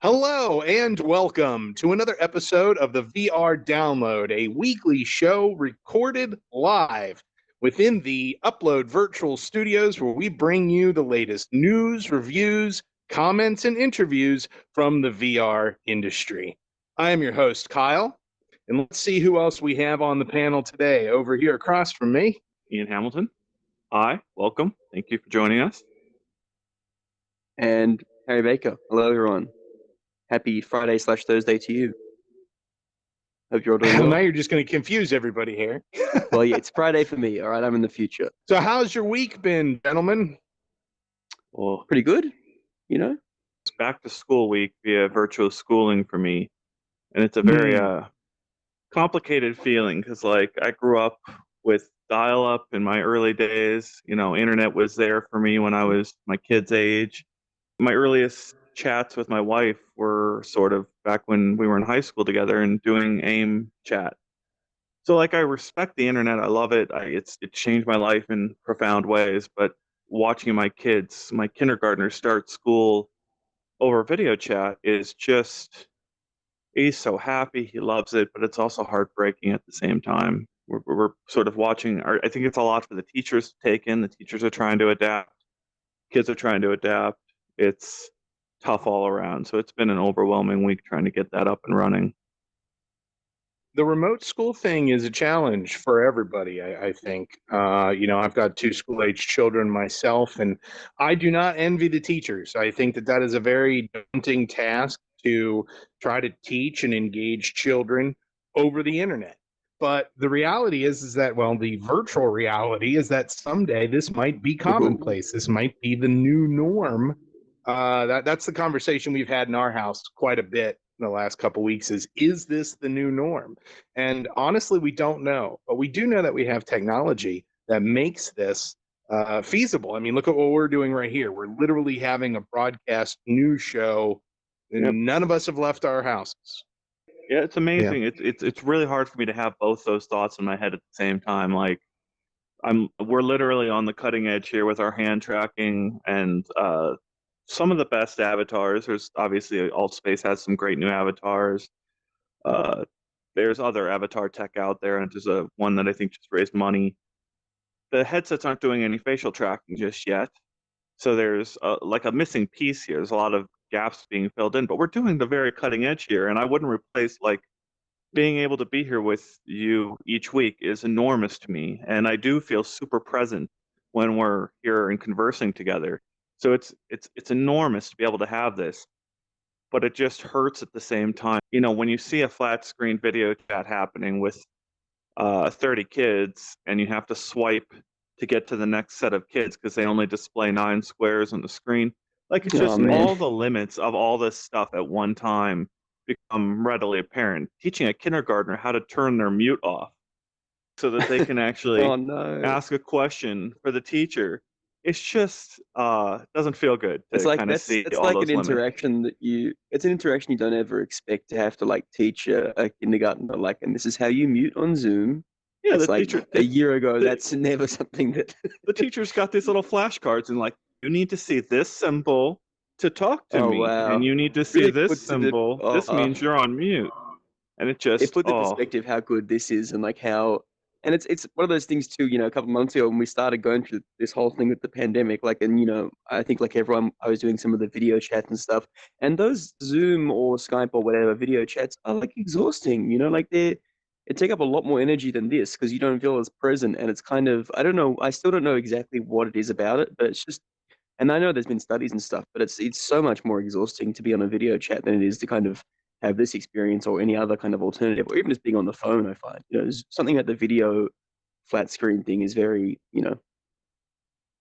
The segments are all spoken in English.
Hello and welcome to another episode of the VR Download, a weekly show recorded live within the Upload Virtual Studios where we bring you the latest news, reviews, comments, and interviews from the VR industry. I am your host, Kyle, and let's see who else we have on the panel today. Over here across from me, Ian Hamilton. Hi, welcome. Thank you for joining us. And Harry Baker. Hello, everyone. Happy Friday/Thursday to you. Hope you're all doing well. Now you're just going to confuse everybody here. Well, yeah, it's Friday for me. All right, I'm in the future. So how's your week been, gentlemen? Well, pretty good, you know? It's back to school week via virtual schooling for me. And it's a very complicated feeling because, like, I grew up with dial-up in my early days. You know, internet was there for me when I was my kid's age. My earliest chats with my wife were sort of back when we were in high school together and doing AIM chat. So, like, I respect the internet. I love it. It changed my life in profound ways. But watching my kids, my kindergartners, start school over video chat is just, he's so happy. He loves it, but it's also heartbreaking at the same time. We're sort of watching. I think it's a lot for the teachers to take in. The teachers are trying to adapt. Kids are trying to adapt. It's tough all around. So it's been an overwhelming week trying to get that up and running. The remote school thing is a challenge for everybody, I think. I've got two school-age children myself, and I do not envy the teachers. I think that is a very daunting task to try to teach and engage children over the internet. But the reality is that, well, the virtual reality is that someday this might be commonplace. This might be the new norm. That's the conversation we've had in our house quite a bit in the last couple of weeks is this the new norm? And honestly, we don't know, but we do know that we have technology that makes this feasible. I mean, look at what we're doing right here. We're literally having a broadcast news show, and Yep. none of us have left our houses. Yeah, it's amazing. Yeah. It's really hard for me to have both those thoughts in my head at the same time. Like, we're literally on the cutting edge here with our hand tracking and some of the best avatars. There's obviously Altspace has some great new avatars. There's other avatar tech out there, and there's one that I think just raised money. The headsets aren't doing any facial tracking just yet, so there's like a missing piece here. There's a lot of gaps being filled in, but we're doing the very cutting edge here, and I wouldn't replace, like, being able to be here with you each week is enormous to me, and I do feel super present when we're here and conversing together. So it's enormous to be able to have this, but it just hurts at the same time. You know, when you see a flat screen video chat happening with 30 kids and you have to swipe to get to the next set of kids because they only display 9 squares on the screen. Like, it's just all the limits of all this stuff at one time become readily apparent. Teaching a kindergartner how to turn their mute off so that they can actually ask a question for the teacher. It's just doesn't feel good to kind of see all those limits. It's like an interaction it's an interaction you don't ever expect to have to, like, teach a kindergartner, like, and this is how you mute on Zoom. Yeah, it's like teacher, a year ago, that's never something that the teachers got these little flashcards and, like, you need to see this symbol to talk to me, and you need to see really this symbol. This means you're on mute, and it put the perspective how good this is, and like how. And it's one of those things too, you know, a couple of months ago when we started going through this whole thing with the pandemic, like, and, you know, I think like everyone, I was doing some of the video chats and stuff, and those Zoom or Skype or whatever video chats are, like, exhausting, you know, like it take up a lot more energy than this because you don't feel as present, and it's kind of, I don't know, I still don't know exactly what it is about it, but it's just, and I know there's been studies and stuff, but it's so much more exhausting to be on a video chat than it is to kind of have this experience or any other kind of alternative, or even just being on the phone. I find, you know, there's something about the video flat screen thing is very, you know,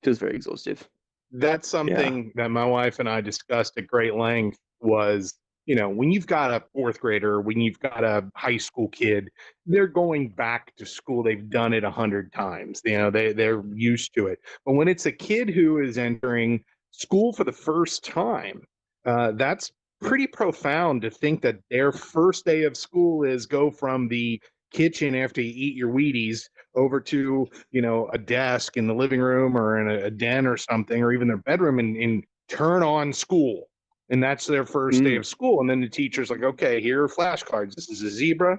feels very exhaustive. That's something that my wife and I discussed at great length was, you know, when you've got a fourth grader, when you've got a high school kid, they're going back to school. They've done it 100 times. You know, they're used to it. But when it's a kid who is entering school for the first time, that's pretty profound to think that their first day of school is go from the kitchen after you eat your Wheaties over to, you know, a desk in the living room or in a den or something, or even their bedroom, and turn on school. and that's their first day of school. And then the teacher's like, okay, here are flashcards. This is a zebra,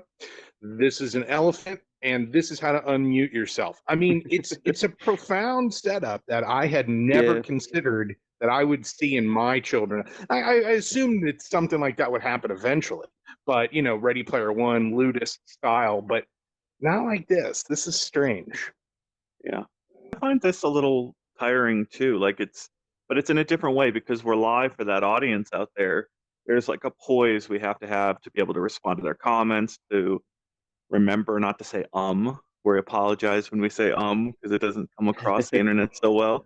this is an elephant, and this is how to unmute yourself. I mean, it's a profound setup that I had never considered that I would see in my children. I assumed that something like that would happen eventually, but you know, Ready Player One, Ludus style, but not like this. This is strange. Yeah, I find this a little tiring too. Like but it's in a different way because we're live for that audience out there. There's like a poise we have to be able to respond to their comments, to remember not to say we apologize when we say because it doesn't come across the internet so well.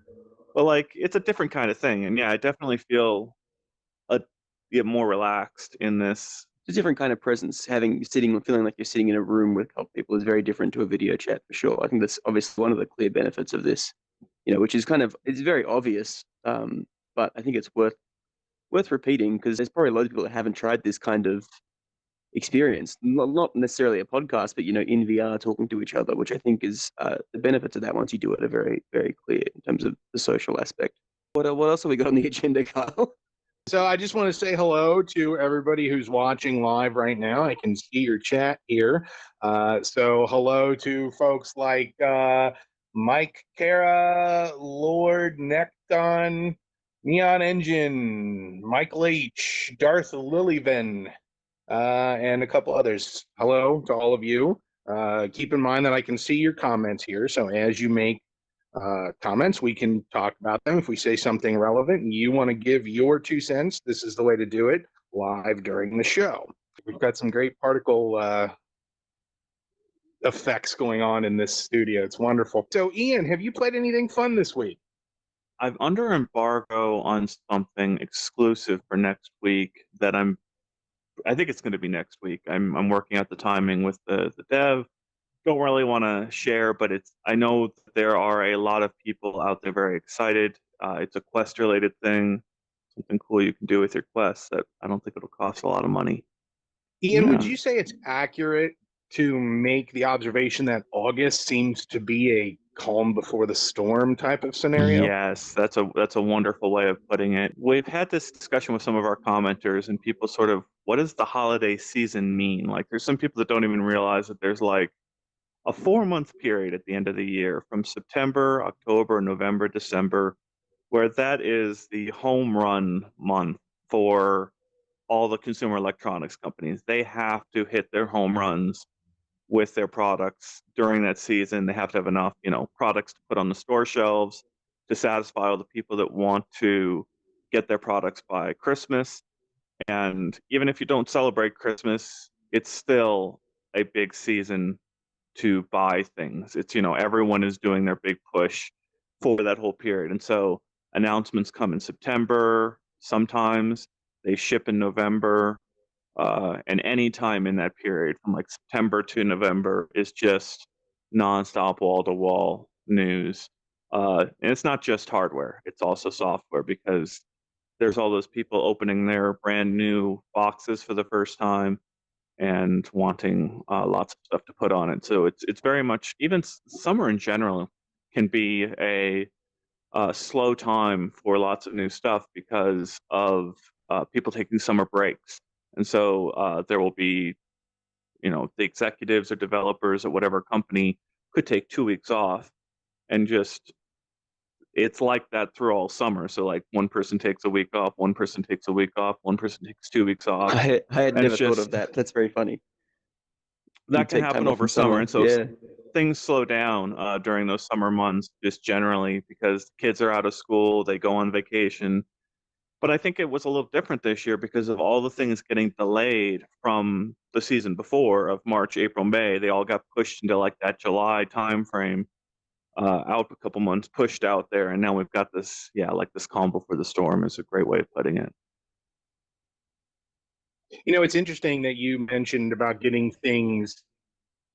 But like it's a different kind of thing. And yeah, I definitely feel more relaxed in this. It's a different kind of presence. Feeling like you're sitting in a room with a couple people is very different to a video chat for sure. I think that's obviously one of the clear benefits of this, you know, which is it's very obvious. But I think it's worth repeating because there's probably a lot of people that haven't tried this kind of experience, not necessarily a podcast, but you know, in VR talking to each other, which I think is the benefits of that once you do it are very, very clear in terms of the social aspect. What else have we got on the agenda, Kyle? So I just want to say hello to everybody who's watching live right now. I can see your chat here. So hello to folks like Mike Kara, Lord Necton, Neon Engine, Michael H, Darth Lilyven, and a couple others. Hello to all of you. Keep in mind that I can see your comments here. So as you make comments, we can talk about them. If we say something relevant and you want to give your 2 cents, this is the way to do it live during the show. We've got some great particle effects going on in this studio. It's wonderful. So Ian, have you played anything fun this week? I'm under embargo on something exclusive for next week that I think it's going to be next week. I'm working out the timing with the dev. Don't really want to share, but I know that there are a lot of people out there very excited. It's a Quest related thing, something cool you can do with your Quest that I don't think it'll cost a lot of money. Ian, would you say it's accurate to make the observation that August seems to be a calm before the storm type of scenario? Yes, that's a wonderful way of putting it. We've had this discussion with some of our commenters and people sort of, what does the holiday season mean? Like there's some people that don't even realize that there's like a 4-month period at the end of the year from September, October, November, December, where that is the home run month for all the consumer electronics companies. They have to hit their home runs with their products during that season. They have to have enough, products to put on the store shelves to satisfy all the people that want to get their products by Christmas. And even if you don't celebrate Christmas, it's still a big season to buy things. It's, everyone is doing their big push for that whole period. And so announcements come in September, sometimes they ship in November, and any time in that period from like September to November is just nonstop wall-to-wall news. And it's not just hardware, it's also software because there's all those people opening their brand new boxes for the first time and wanting lots of stuff to put on it. So it's very much, even summer in general can be a slow time for lots of new stuff because of people taking summer breaks. And so there will be, the executives or developers at whatever company could take 2 weeks off and it's like that through all summer. So like one person takes a week off, one person takes a week off, one person takes 2 weeks off. I had never thought of that. That's very funny. That can happen over summer. And so things slow down during those summer months, just generally because kids are out of school, they go on vacation. But I think it was a little different this year because of all the things getting delayed from the season before of March, April, May. They all got pushed into like that July timeframe, out a couple months, pushed out there. And now we've got this, this calm before the storm is a great way of putting it. It's interesting that you mentioned about getting things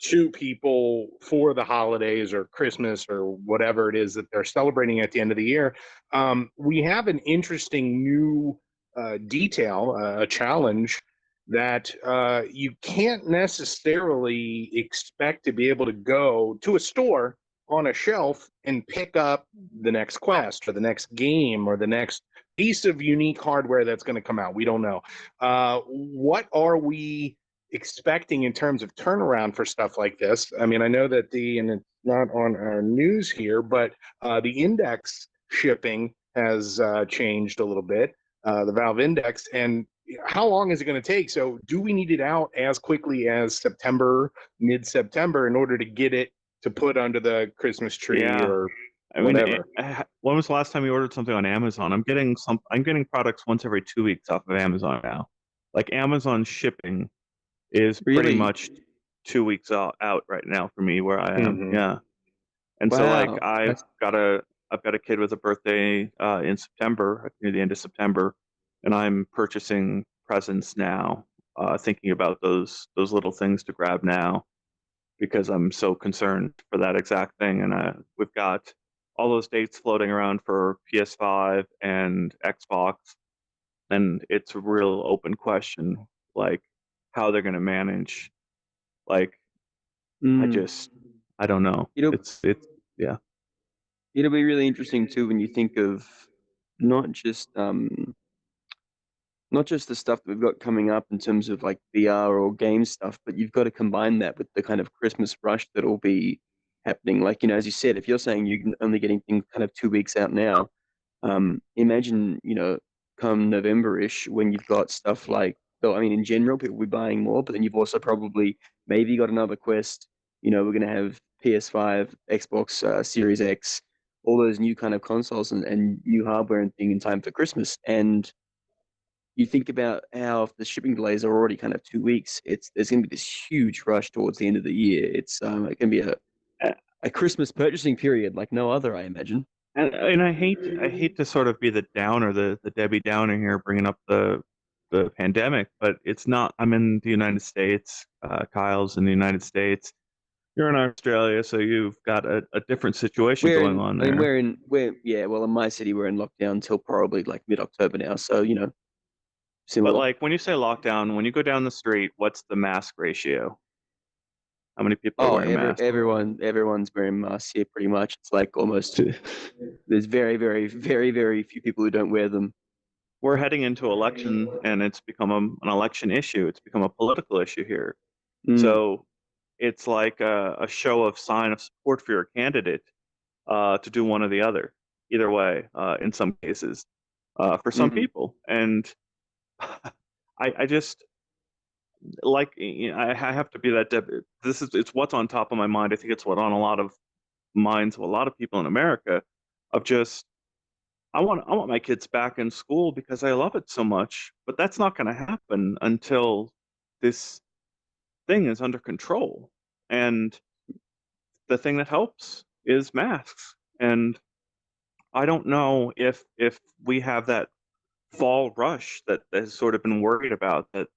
to people for the holidays or Christmas or whatever it is that they're celebrating at the end of the year. We have an interesting new detail, a challenge that you can't necessarily expect to be able to go to a store on a shelf and pick up the next quest or the next game or the next piece of unique hardware that's going to come out. We don't know. What are we expecting in terms of turnaround for stuff like this? I mean, I know that and it's not on our news here, but the index shipping has changed a little bit, the Valve index. And how long is it going to take? So do we need it out as quickly as September, mid-September, in order to get it to put under the Christmas tree or whatever? When was the last time you ordered something on Amazon? I'm getting products once every 2 weeks off of Amazon now. Like Amazon shipping is pretty much 2 weeks out right now for me where I am. Mhm. Yeah. And so like I've got a kid with a birthday in September, near the end of September, and I'm purchasing presents now, thinking about those little things to grab now because I'm so concerned for that exact thing. And we've got all those dates floating around for PS5 and Xbox, and it's a real open question, like how they're going to manage. Like, I don't know. It's yeah. It'll be really interesting too when you think of not just the stuff that we've got coming up in terms of like VR or game stuff, but you've got to combine that with the kind of Christmas rush that'll be happening. Like, as you said, if you're saying you're only getting things kind of 2 weeks out now, imagine, come November-ish when you've got stuff like, so, I mean, in general, people will be buying more, but then you've also probably maybe got another Quest. We're going to have PS5, Xbox Series X, all those new kind of consoles and new hardware and thing in time for Christmas. And you think about how if the shipping delays are already kind of 2 weeks, there's going to be this huge rush towards the end of the year. It's going to be a Christmas purchasing period like no other, I imagine. And I hate to sort of be the downer, the Debbie Downer here, bringing up the pandemic, but it's not. I'm in the United States. Kyle's in the United States. You're in Australia, so you've got a different situation going on there. I mean, well, in my city, we're in lockdown until probably like mid-October now. So, similar. But like when you say lockdown, when you go down the street, what's the mask ratio? How many people are wearing masks? Everyone's wearing masks here pretty much. It's like almost, there's very, very, very, very few people who don't wear them. We're heading into election, and it's become an election issue. It's become a political issue here. So it's like a show of sign of support for your candidate to do one or the other, either way, in some cases, for some people. And I just, like, I have to be that. It's what's on top of my mind. I think it's what on a lot of minds of a lot of people in America, of just, I want my kids back in school because I love it so much, but that's not going to happen until this thing is under control. And the thing that helps is masks. And I don't know if we have that fall rush that has sort of been worried about, that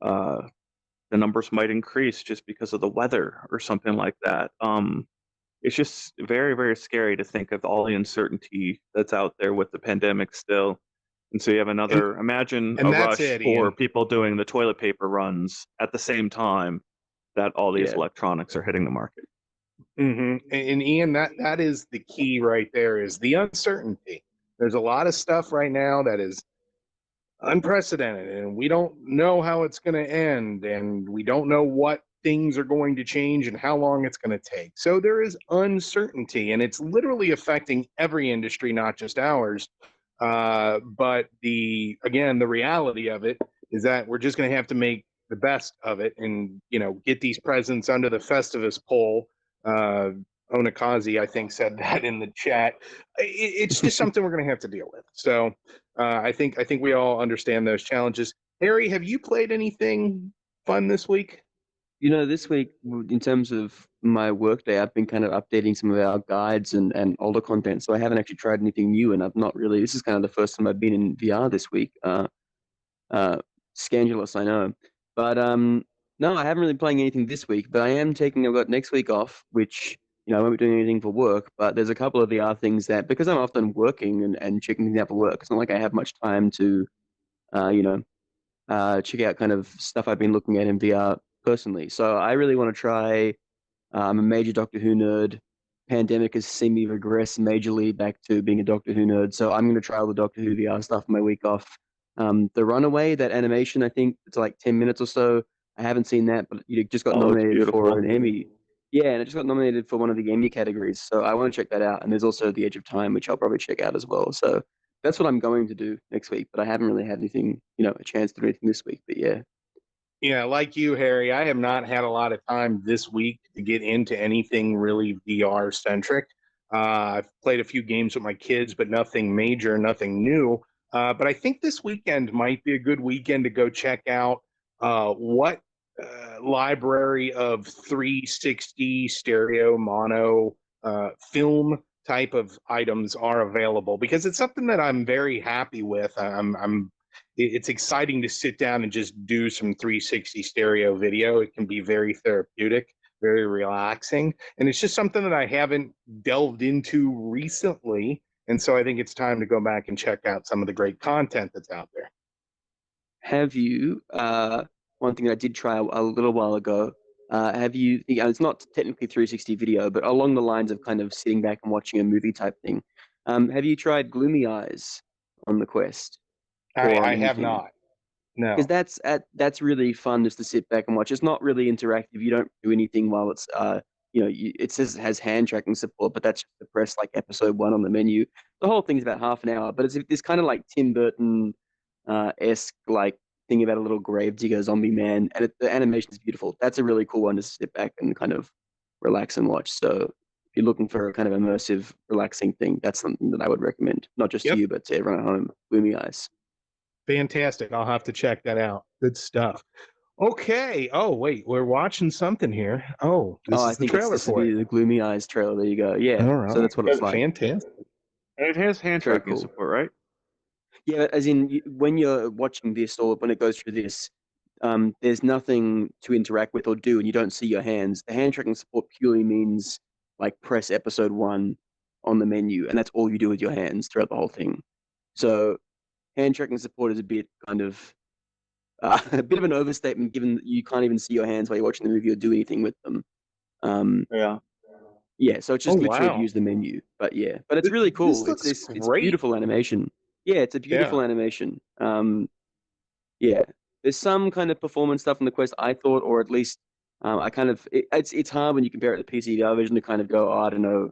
the numbers might increase just because of the weather or something like that. It's just very, very scary to think of all the uncertainty that's out there with the pandemic still. And so you have imagine a rush for people doing the toilet paper runs at the same time that all these electronics are hitting the market. And Ian, that is the key right there, is the uncertainty. There's a lot of stuff right now that is unprecedented, and we don't know how it's going to end, and we don't know what things are going to change and how long it's going to take. So there is uncertainty, and it's literally affecting every industry, not just ours. But the reality of it is that we're just going to have to make the best of it, and get these presents under the Festivus pole. Onakazi, I think, said that in the chat. It's just something we're going to have to deal with. So I think we all understand those challenges. Harry, have you played anything fun this week? This week, in terms of my workday, I've been kind of updating some of our guides and older content. So I haven't actually tried anything new, and I've not really. This is kind of the first time I've been in VR this week. Scandalous, I know, but no, I haven't really playing anything this week. But I've got next week off, which I won't be doing anything for work. But there's a couple of VR things that, because I'm often working and checking things out for work, it's not like I have much time to, check out kind of stuff I've been looking at in VR personally. So I really want to try. I'm a major Doctor Who nerd. pandemic has seen me regress majorly back to being a Doctor Who nerd. So I'm going to try all the Doctor Who VR stuff on my week off. The Runaway, that animation, I think it's like 10 minutes or so. I haven't seen that, but you just got Oh, it's nominated for beautiful. an Emmy. Yeah, and it just got nominated for one of the Emmy categories. So I want to check that out. And there's also The Edge of Time, which I'll probably check out as well. So that's what I'm going to do next week. But I haven't really had anything, a chance to do anything this week. But yeah. Yeah, like you, Harry, I have not had a lot of time this week to get into anything really VR centric. I've played a few games with my kids, but nothing major, nothing new. But I think this weekend might be a good weekend to go check out what library of 360 stereo mono film type of items are available, because it's something that I'm very happy with. It's exciting to sit down and just do some 360 stereo video. It can be very therapeutic, very relaxing, and it's just something that I haven't delved into recently. And so I think it's time to go back and check out some of the great content that's out there. Have you, one thing I did try a little while ago, have you, it's not technically 360 video, but along the lines of kind of sitting back and watching a movie type thing. Have you tried Gloomy Eyes on the Quest? Or on I have anything? not. No. Because that's really fun just to sit back and watch. It's not really interactive. You don't do anything while it's it says it has hand tracking support, but that's just to press like episode 1 on the menu. The whole thing's about half an hour, but it's this kind of like Tim Burton esque like thing about a little gravedigger zombie man, and the animation is beautiful. That's a really cool one to sit back and kind of relax and watch. So if you're looking for a kind of immersive, relaxing thing, that's something that I would recommend, not just to you, but to everyone at home. Gloomy Eyes. Fantastic. I'll have to check that out. Good stuff. Okay. Oh, wait, we're watching something here. Oh, this I is the think trailer this is for it. the Gloomy Eyes trailer. There you go. Yeah. All right. So that's what it's like. Fantastic. And it has hand Very tracking cool. support, right? Yeah, as in when you're watching this or when it goes through this, there's nothing to interact with or do, and you don't see your hands. The hand tracking support purely means like press episode 1 on the menu, and that's all you do with your hands throughout the whole thing. So hand tracking support is a bit kind of a bit of an overstatement, given that you can't even see your hands while you're watching the movie or do anything with them. Yeah. Yeah, so it's just literally wow. use the menu. But yeah, but it's really cool. This looks It's great. beautiful animation. Yeah, it's a beautiful animation. Yeah, there's some kind of performance stuff in the Quest, I thought, or at least I kind of it's hard when you compare it to the PC VR version to kind of go, I don't know,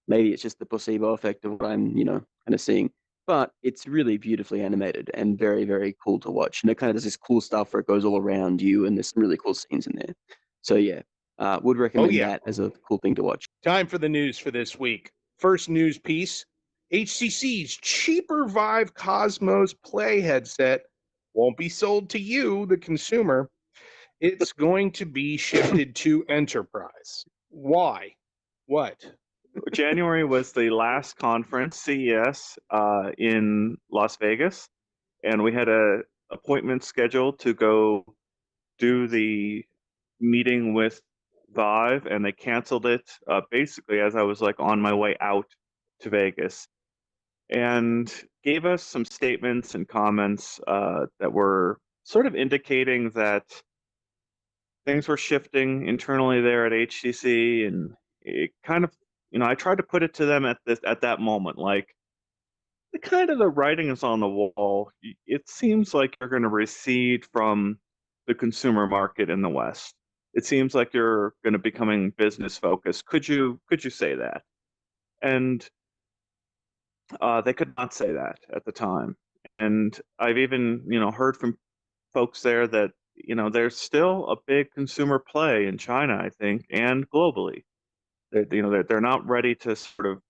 maybe it's just the placebo effect of what I'm kind of seeing. But it's really beautifully animated and very, very cool to watch. And it kind of does this cool stuff where it goes all around you, and there's some really cool scenes in there. So yeah, would recommend that as a cool thing to watch. Time for the news for this week. First news piece: HTC's cheaper Vive Cosmos Play headset won't be sold to you, the consumer. It's going to be shifted to enterprise. Why? What? January was the last conference, CES, in Las Vegas, and we had a appointment scheduled to go do the meeting with Vive, and they canceled it basically as I was like on my way out to Vegas, and gave us some statements and comments that were sort of indicating that things were shifting internally there at HTC, and it kind of, I tried to put it to them at that moment, like the writing is on the wall. It seems like you're going to recede from the consumer market in the West. It seems like you're going to becoming business focused. Could you say that? And they could not say that at the time. And I've even heard from folks there that there's still a big consumer play in China, I think, and globally. They're not ready to sort of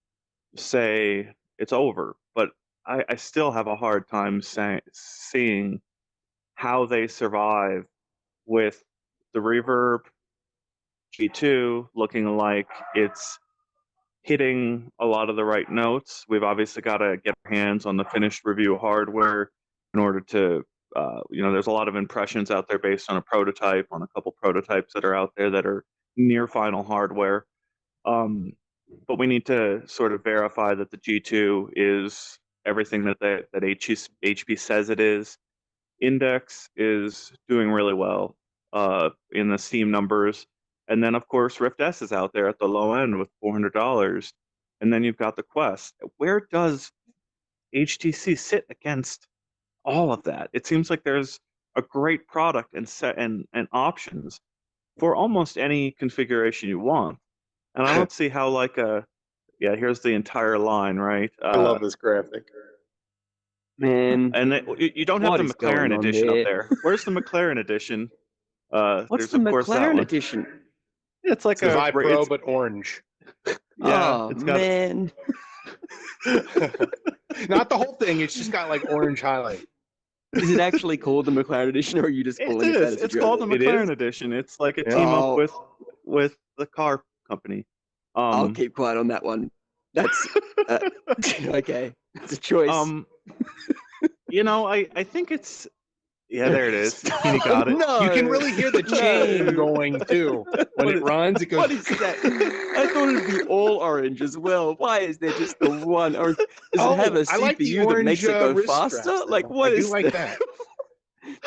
say it's over, but I still have a hard time seeing how they survive with the Reverb G2 looking like it's hitting a lot of the right notes. We've obviously got to get our hands on the finished review hardware in order to, there's a lot of impressions out there based on a prototype, on a couple prototypes that are out there that are near final hardware. But we need to sort of verify that the G2 is everything that HP says it is. Index is doing really well in the Steam numbers, And then, of course, Rift S is out there at the low end with $400. And then you've got the Quest. Where does HTC sit against all of that? It seems like there's a great product and set and options for almost any configuration you want. And I don't see how like here's the entire line, right? I love this graphic. Man, And you don't have What the is going McLaren on edition there? up there. Where's the McLaren edition? what's There's the of course that McLaren one. edition? It's like It's a Vive Pro, it's, but orange. yeah, Oh it's got man, Not the whole thing. It's just got like orange highlight. is it actually called the McLaren edition, or are you just it calling it that is. as a It's joke? called the It is? McLaren edition. It's like a Yeah. team Oh. up with the car company. I'll keep quiet on that one. That's okay. It's a choice. I think it's there it is. You got it. No, You can really hear the chain going too. When it runs, it goes. What is that? I thought it'd be all orange as well. Why is there just the one orange? Does it have a I like the CPU that makes it orange, go wrist faster? straps, Like though. what I is do like that.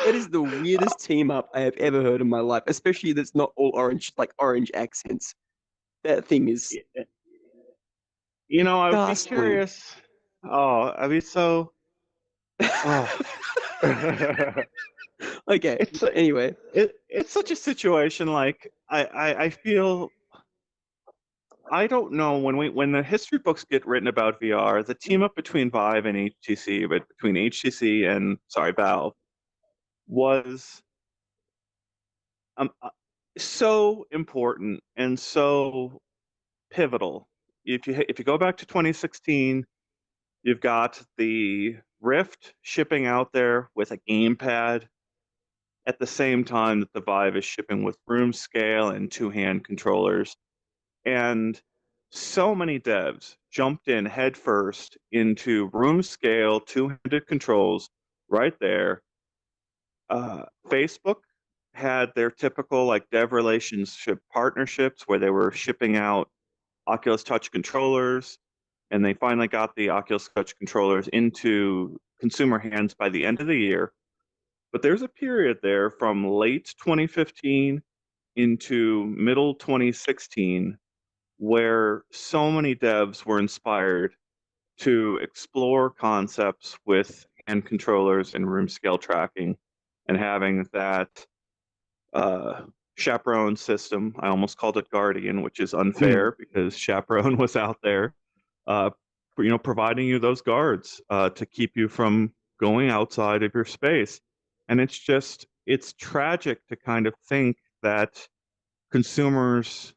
That is the weirdest team up I have ever heard in my life, especially that's not all orange, like orange accents. That thing is I would be ghastly. curious. Oh, I mean, so. Oh. Okay. It's Anyway, it's such a situation. Like I feel. I don't know when the history books get written about VR, the team up between Vive and HTC, but between HTC and Valve, was so important and so pivotal. If you go back to 2016, you've got the Rift shipping out there with a gamepad at the same time that the Vive is shipping with room scale and two-hand controllers. And so many devs jumped in headfirst into room scale two-handed controls right there. Facebook had their typical like dev relationship partnerships where they were shipping out Oculus Touch controllers, and they finally got the Oculus Touch controllers into consumer hands by the end of the year. But there's a period there from late 2015 into middle 2016 where so many devs were inspired to explore concepts with hand controllers and room scale tracking and having that chaperone system. I almost called it Guardian, which is unfair because chaperone was out there, providing you those guards to keep you from going outside of your space. And it's tragic to kind of think that consumers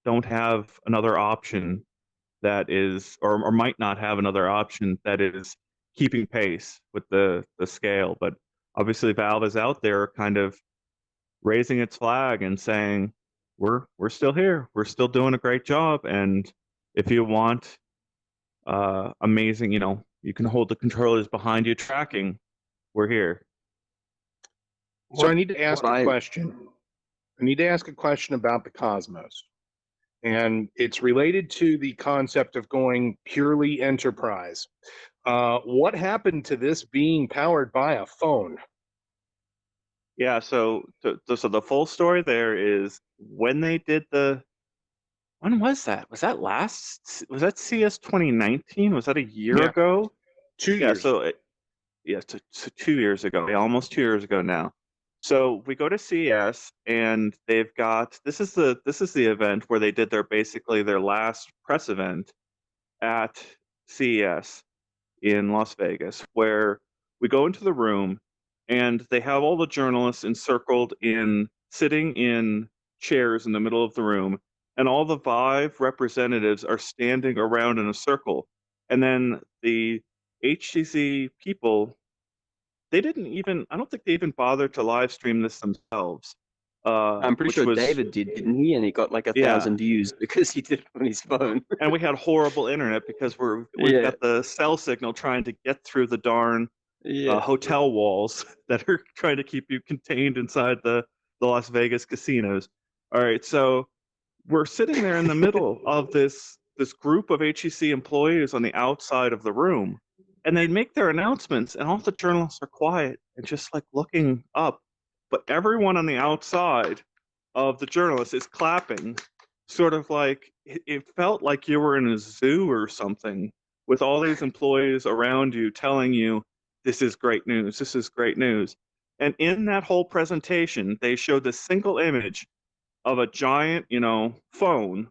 don't have another option that is, or might not have another option that is keeping pace with the scale. But obviously Valve is out there kind of raising its flag and saying, we're still here. We're still doing a great job. And if you want amazing, you can hold the controllers behind you tracking, we're here. So I need to ask a question. I need to ask a question about the Cosmos. And it's related to the concept of going purely enterprise. What happened to this being powered by a phone? Yeah, so the full story there is when they did when was that? Was that CS 2019? Was that a year ago? 2 years. So 2 years ago. Yeah, almost 2 years ago now. So we go to CES and they've got this is the event where they did their last press event at CES in Las Vegas, where we go into the room and they have all the journalists sitting in chairs in the middle of the room, and all the Vive representatives are standing around in a circle. And then the HTC people, I don't think they even bothered to live stream this themselves. I'm pretty sure David did, didn't he? And he got like 1,000 views because he did it on his phone. And we had horrible internet because we've got the cell signal trying to get through the darn hotel walls that are trying to keep you contained inside the Las Vegas casinos. All right, so we're sitting there in the middle of this group of HTC employees on the outside of the room, and they make their announcements, and all the journalists are quiet and just like looking up. But everyone on the outside of the journalist is clapping, sort of like it felt like you were in a zoo or something, with all these employees around you telling you, this is great news, this is great news. And in that whole presentation, they showed this single image of a giant, phone,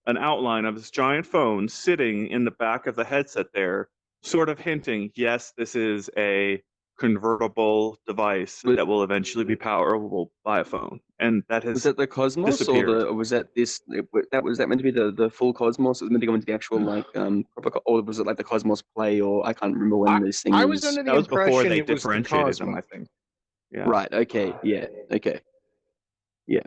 an outline of this giant phone sitting in the back of the headset there, sort of hinting, yes, this is a convertible device that will eventually be powerful by a phone. And that has Was that the Cosmos disappeared. or was that this? Was that meant to be the full Cosmos? It was meant to go into the actual proper, or was it like the Cosmos Play? Or I can't remember when this thing I was. was under the That was before impression they it was the differentiated Cosmos. them, I think. Yeah. Right. Okay. Yeah. Okay. Yeah.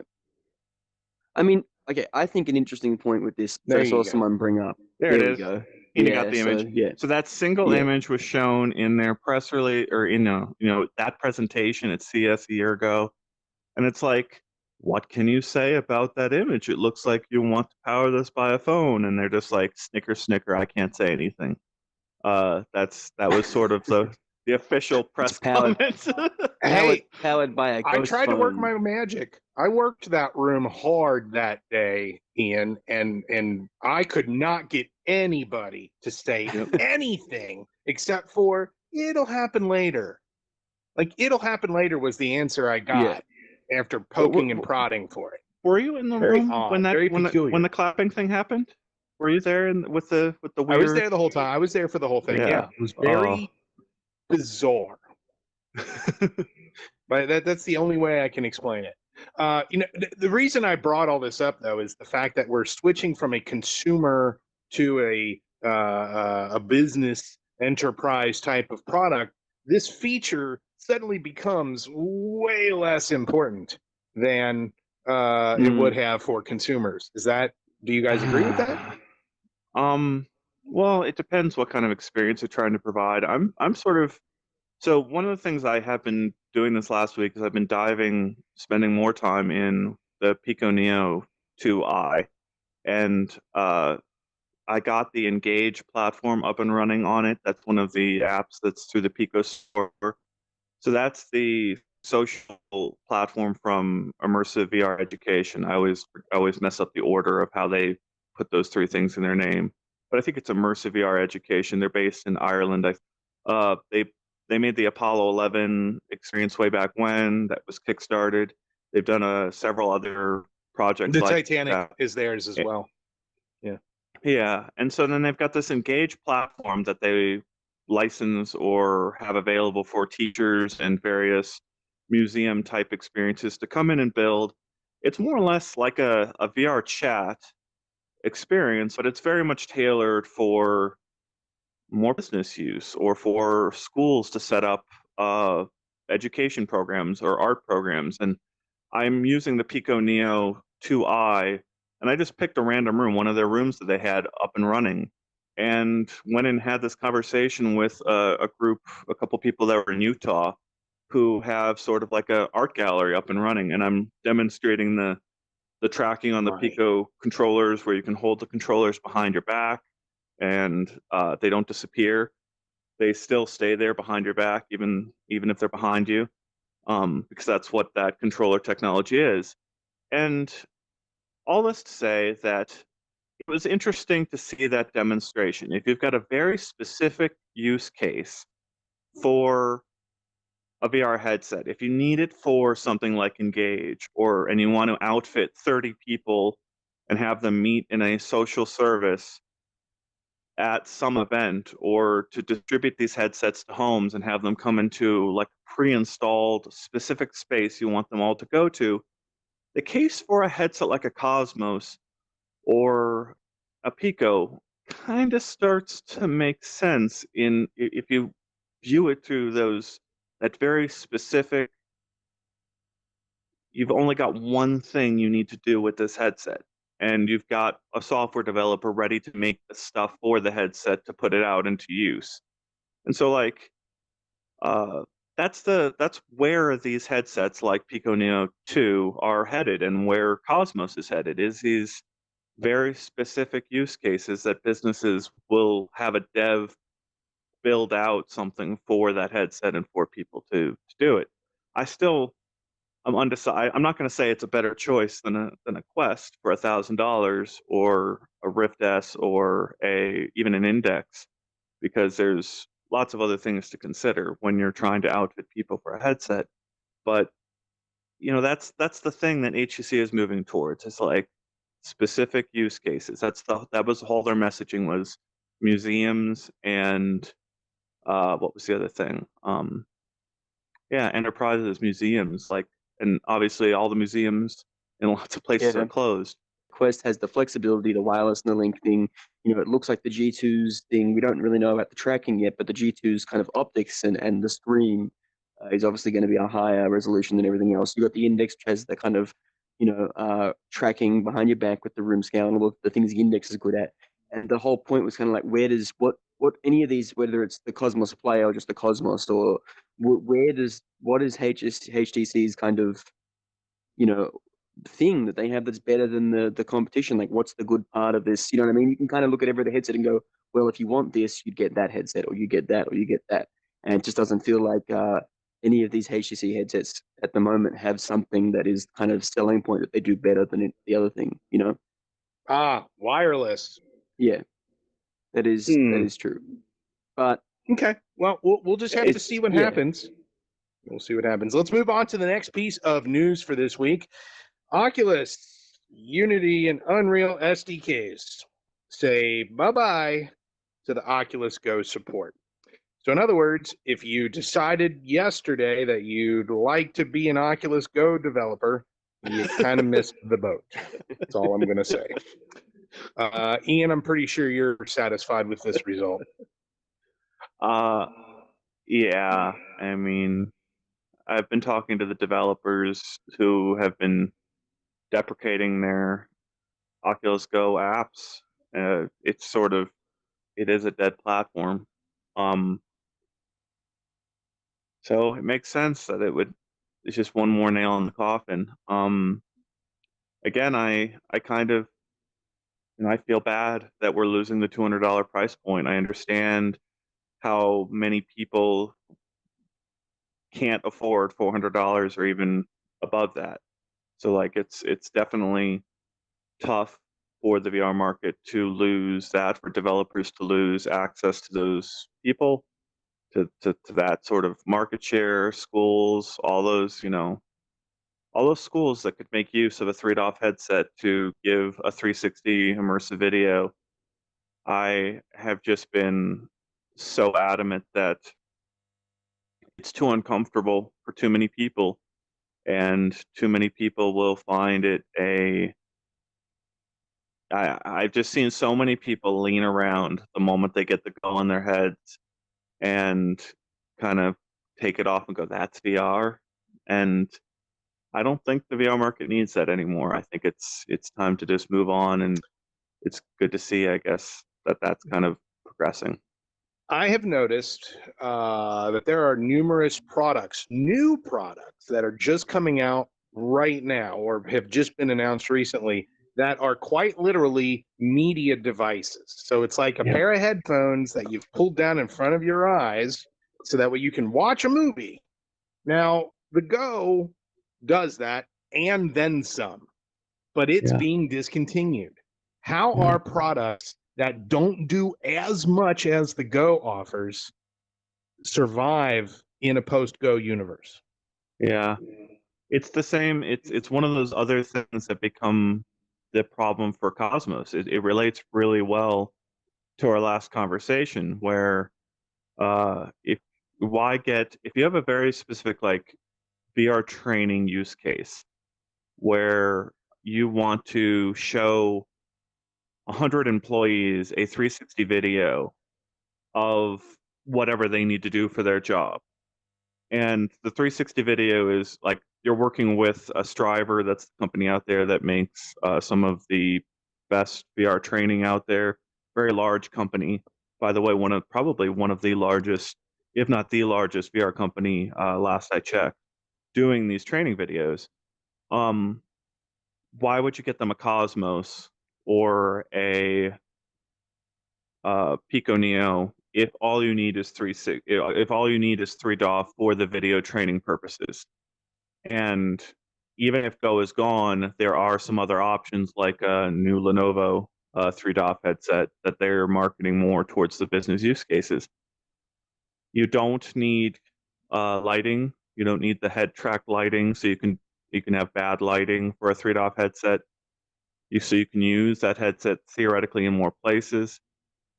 I mean, okay. I think an interesting point with this that I saw someone bring up. There it we is. go. And you Yeah. got the So image. yeah. So that single Yeah. image was shown in their press release, or in that presentation at CS a year ago. And it's like, what can you say about that image? It looks like you want to power this by a phone. And they're just like, snicker, snicker, I can't say anything. That was sort of the official press powered- comments. Hey, powered by a I ghost tried to work phone. my magic. I worked that room hard that day, Ian, and I could not get anybody to say anything except for it'll happen later. Like it'll happen later was the answer I got after poking and prodding for it. Were you in the Very room odd, when very when peculiar. the clapping thing happened? Were you there with the weird? I was there the whole time. I was there for the whole thing. Yeah, it was very bizarre. But that's the only way I can explain it. The reason I brought all this up though is the fact that we're switching from a consumer to a business enterprise type of product. This feature suddenly becomes way less important than it would have for consumers. Do you guys agree with that? Well, it depends what kind of experience you're trying to provide. I'm sort of so one of the things I have been doing this last week is I've been spending more time in the Pico Neo 2i, and I got the Engage platform up and running on it. That's one of the apps that's through the Pico store. So that's the social platform from Immersive VR Education. I always mess up the order of how they put those three things in their name, but I think it's Immersive VR Education. They're based in Ireland. They made the Apollo 11 experience way back when. That was kickstarted. They've done several other projects. The like Titanic that. is theirs as well. Yeah. Yeah, and so then they've got this Engage platform that they license or have available for teachers and various museum type experiences to come in and build. It's more or less like a VR chat experience, but it's very much tailored for more business use or for schools to set up education programs or art programs. And I'm using the Pico Neo 2i, and I just picked a random room, one of their rooms that they had up and running, and went and had this conversation with a couple people that were in Utah who have sort of like an art gallery up and running. And I'm demonstrating the tracking on the Pico controllers, where you can hold the controllers behind your back and they don't disappear. They still stay there behind your back, even if they're behind you, because that's what that controller technology is. And all this to say that it was interesting to see that demonstration. If you've got a very specific use case for a VR headset, if you need it for something like Engage, and you want to outfit 30 people and have them meet in a social service at some event, or to distribute these headsets to homes and have them come into like pre-installed specific space you want them all to go to, the case for a headset like a Cosmos or a Pico kind of starts to make sense if you view it through that very specific, you've only got one thing you need to do with this headset, and you've got a software developer ready to make the stuff for the headset to put it out into use. And so that's where these headsets like Pico Neo 2 are headed, and where Cosmos is headed, is these very specific use cases that businesses will have a dev build out something for that headset and for people to do it. I still I'm undecided. I'm not going to say it's a better choice than a Quest for $1,000 or a Rift S or even an Index, because there's lots of other things to consider when you're trying to outfit people for a headset. But that's the thing that HTC is moving towards. It's like specific use cases. That was all their messaging was, museums and what was the other thing? Yeah, enterprises, museums, and obviously all the museums in lots of places Yeah. are closed. Quest has the flexibility, the wireless and the link thing. It looks like the G2's thing. We don't really know about the tracking yet, but the G2's kind of optics and the screen is obviously going to be a higher resolution than everything else. You got the Index, which has the kind of, tracking behind your back with the room scale and all the things the Index is good at. And the whole point was kind of like, where does what any of these, whether it's the Cosmos Play or just the Cosmos, or what is HTC's kind of, you know, thing that they have that's better than the competition? Like, what's the good part of this? You know what I mean? You can kind of look at every other headset and go, well, if you want this, you'd get that headset, or you get that, or you get that. And it just doesn't feel like any of these HTC headsets at the moment have something that is kind of selling point that they do better than the other thing, Wireless. Yeah, that is true. But okay, well, we'll just have to see what happens. We'll see what happens. Let's move on to the next piece of news for this week. Oculus, Unity, and Unreal SDKs say bye-bye to the Oculus Go support. So in other words, if you decided yesterday that you'd like to be an Oculus Go developer, you kind of missed the boat. That's all I'm going to say. Ian, I'm pretty sure you're satisfied with this result. Yeah, I mean, I've been talking to the developers who have been deprecating their Oculus Go apps. It is a dead platform. So it makes sense that it's just one more nail in the coffin. Again, I kind of, I feel bad that we're losing the $200 price point. I understand how many people can't afford $400 or even above that. So it's definitely tough for the VR market to lose that, for developers to lose access to those people, to that sort of market share, schools, all those schools that could make use of a 3DOF headset to give a 360 immersive video. I have just been so adamant that it's too uncomfortable for too many people, and too many people will find it I've just seen so many people lean around the moment they get the Go in their heads and kind of take it off and go, that's VR. And I don't think the VR market needs that anymore. I think it's time to just move on, and it's good to see, I guess, that's kind of progressing. I have noticed that there are numerous new products that are just coming out right now or have just been announced recently that are quite literally media devices. So it's like a pair of headphones that you've pulled down in front of your eyes so that way you can watch a movie. Now, the Go does that and then some, but it's being discontinued. How are products that don't do as much as the Go offers survive in a post-Go universe? Yeah, it's the same. It's one of those other things that become the problem for Cosmos. It relates really well to our last conversation, where if you have a very specific VR training use case where you want to show 100 employees a 360 video of whatever they need to do for their job. And the 360 video is like you're working with a Striver, that's the company out there that makes some of the best VR training out there. Very large company, by the way, probably one of the largest, if not the largest VR company, last I checked, doing these training videos. Why would you get them a Cosmos or a Pico Neo if all you need is 3DOF for the video training purposes? And even if Go is gone, there are some other options like a new Lenovo 3DOF headset that they're marketing more towards the business use cases. You don't need lighting. You don't need the head track lighting, so you can have bad lighting for a 3DOF headset. So you can use that headset theoretically in more places.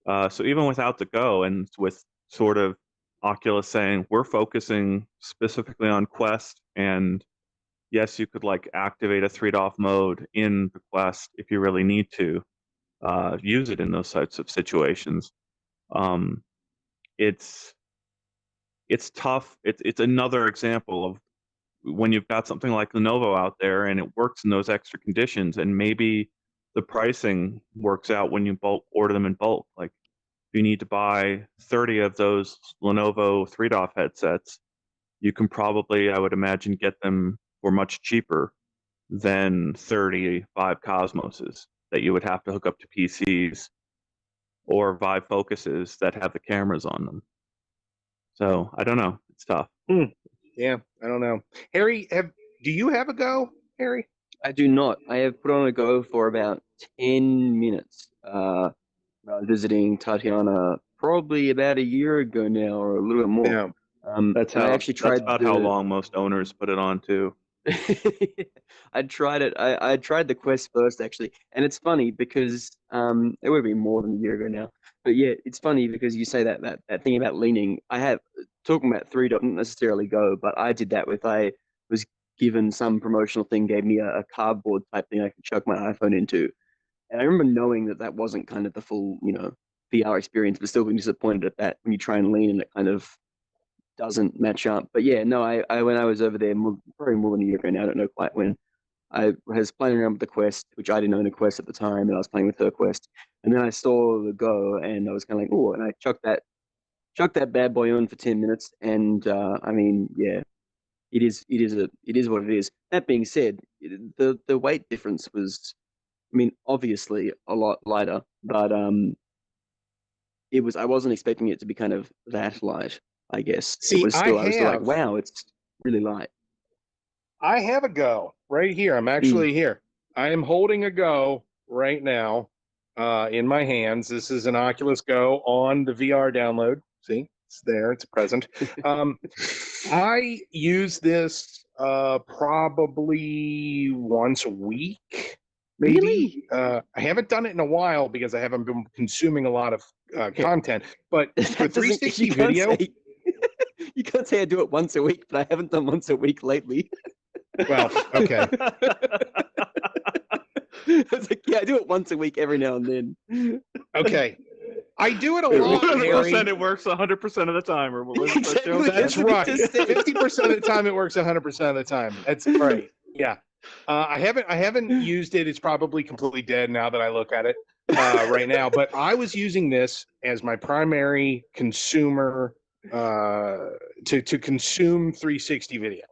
So even without the Go, and with sort of Oculus saying we're focusing specifically on Quest, and yes, you could like activate a 3DOF mode in the Quest if you really need to use it in those types of situations. It's tough. It's another example of when you've got something like Lenovo out there and it works in those extra conditions, and maybe the pricing works out when you order them in bulk. Like if you need to buy 30 of those Lenovo 3DOF headsets, you can probably, I would imagine, get them for much cheaper than 35 Cosmoses that you would have to hook up to PCs or Vive Focuses that have the cameras on them. So I don't know. It's tough. Yeah, I don't know. Harry, do you have a Go, Harry? I do not. I have put on a Go for about 10 minutes. I was visiting Tatiana probably about a year ago now, or a little bit more. Yeah. That's I actually tried that's about how long most owners put it on too. I tried it. I tried the Quest first actually, and it's funny because it would be more than a year ago now. But yeah, it's funny because you say that thing about leaning. I have talking about 3 doesn't necessarily Go, but I did that with I was given some promotional thing, gave me a cardboard type thing I could chuck my iPhone into, and I remember knowing that wasn't kind of the full VR experience, but still being disappointed at that when you try and lean and it kind of doesn't match up. But yeah, no, I when I was over there, probably more than a year ago now, I don't know quite when, I was playing around with the Quest, which I didn't own a Quest at the time, and I was playing with her Quest. And then I saw the Go, and I was kind of like, oh, and I chucked that bad boy on for 10 minutes. And I mean, yeah, it is what it is. That being said, the weight difference was, I mean, obviously a lot lighter, but I wasn't expecting it to be kind of that light, I guess. See, I was still like, have- wow, it's really light. I have a Go right here. I'm actually here. I am holding a Go right now in my hands. This is an Oculus Go on the VR download. See, it's there. It's present. I use this probably once a week. Maybe. Really? I haven't done it in a while because I haven't been consuming a lot of content. But for 360 video, you can't say I do it once a week, but I haven't done once a week lately. Well, okay. I was like, yeah, I do it once a week every now and then. Okay. I do it a lot, Harry. 100% it works 100% of the time, or what was it? Exactly. That's right. 50% of the time it works 100% of the time. That's right. Yeah. I haven't used it. It's probably completely dead now that I look at it right now. But I was using this as my primary consumer to consume 360 video.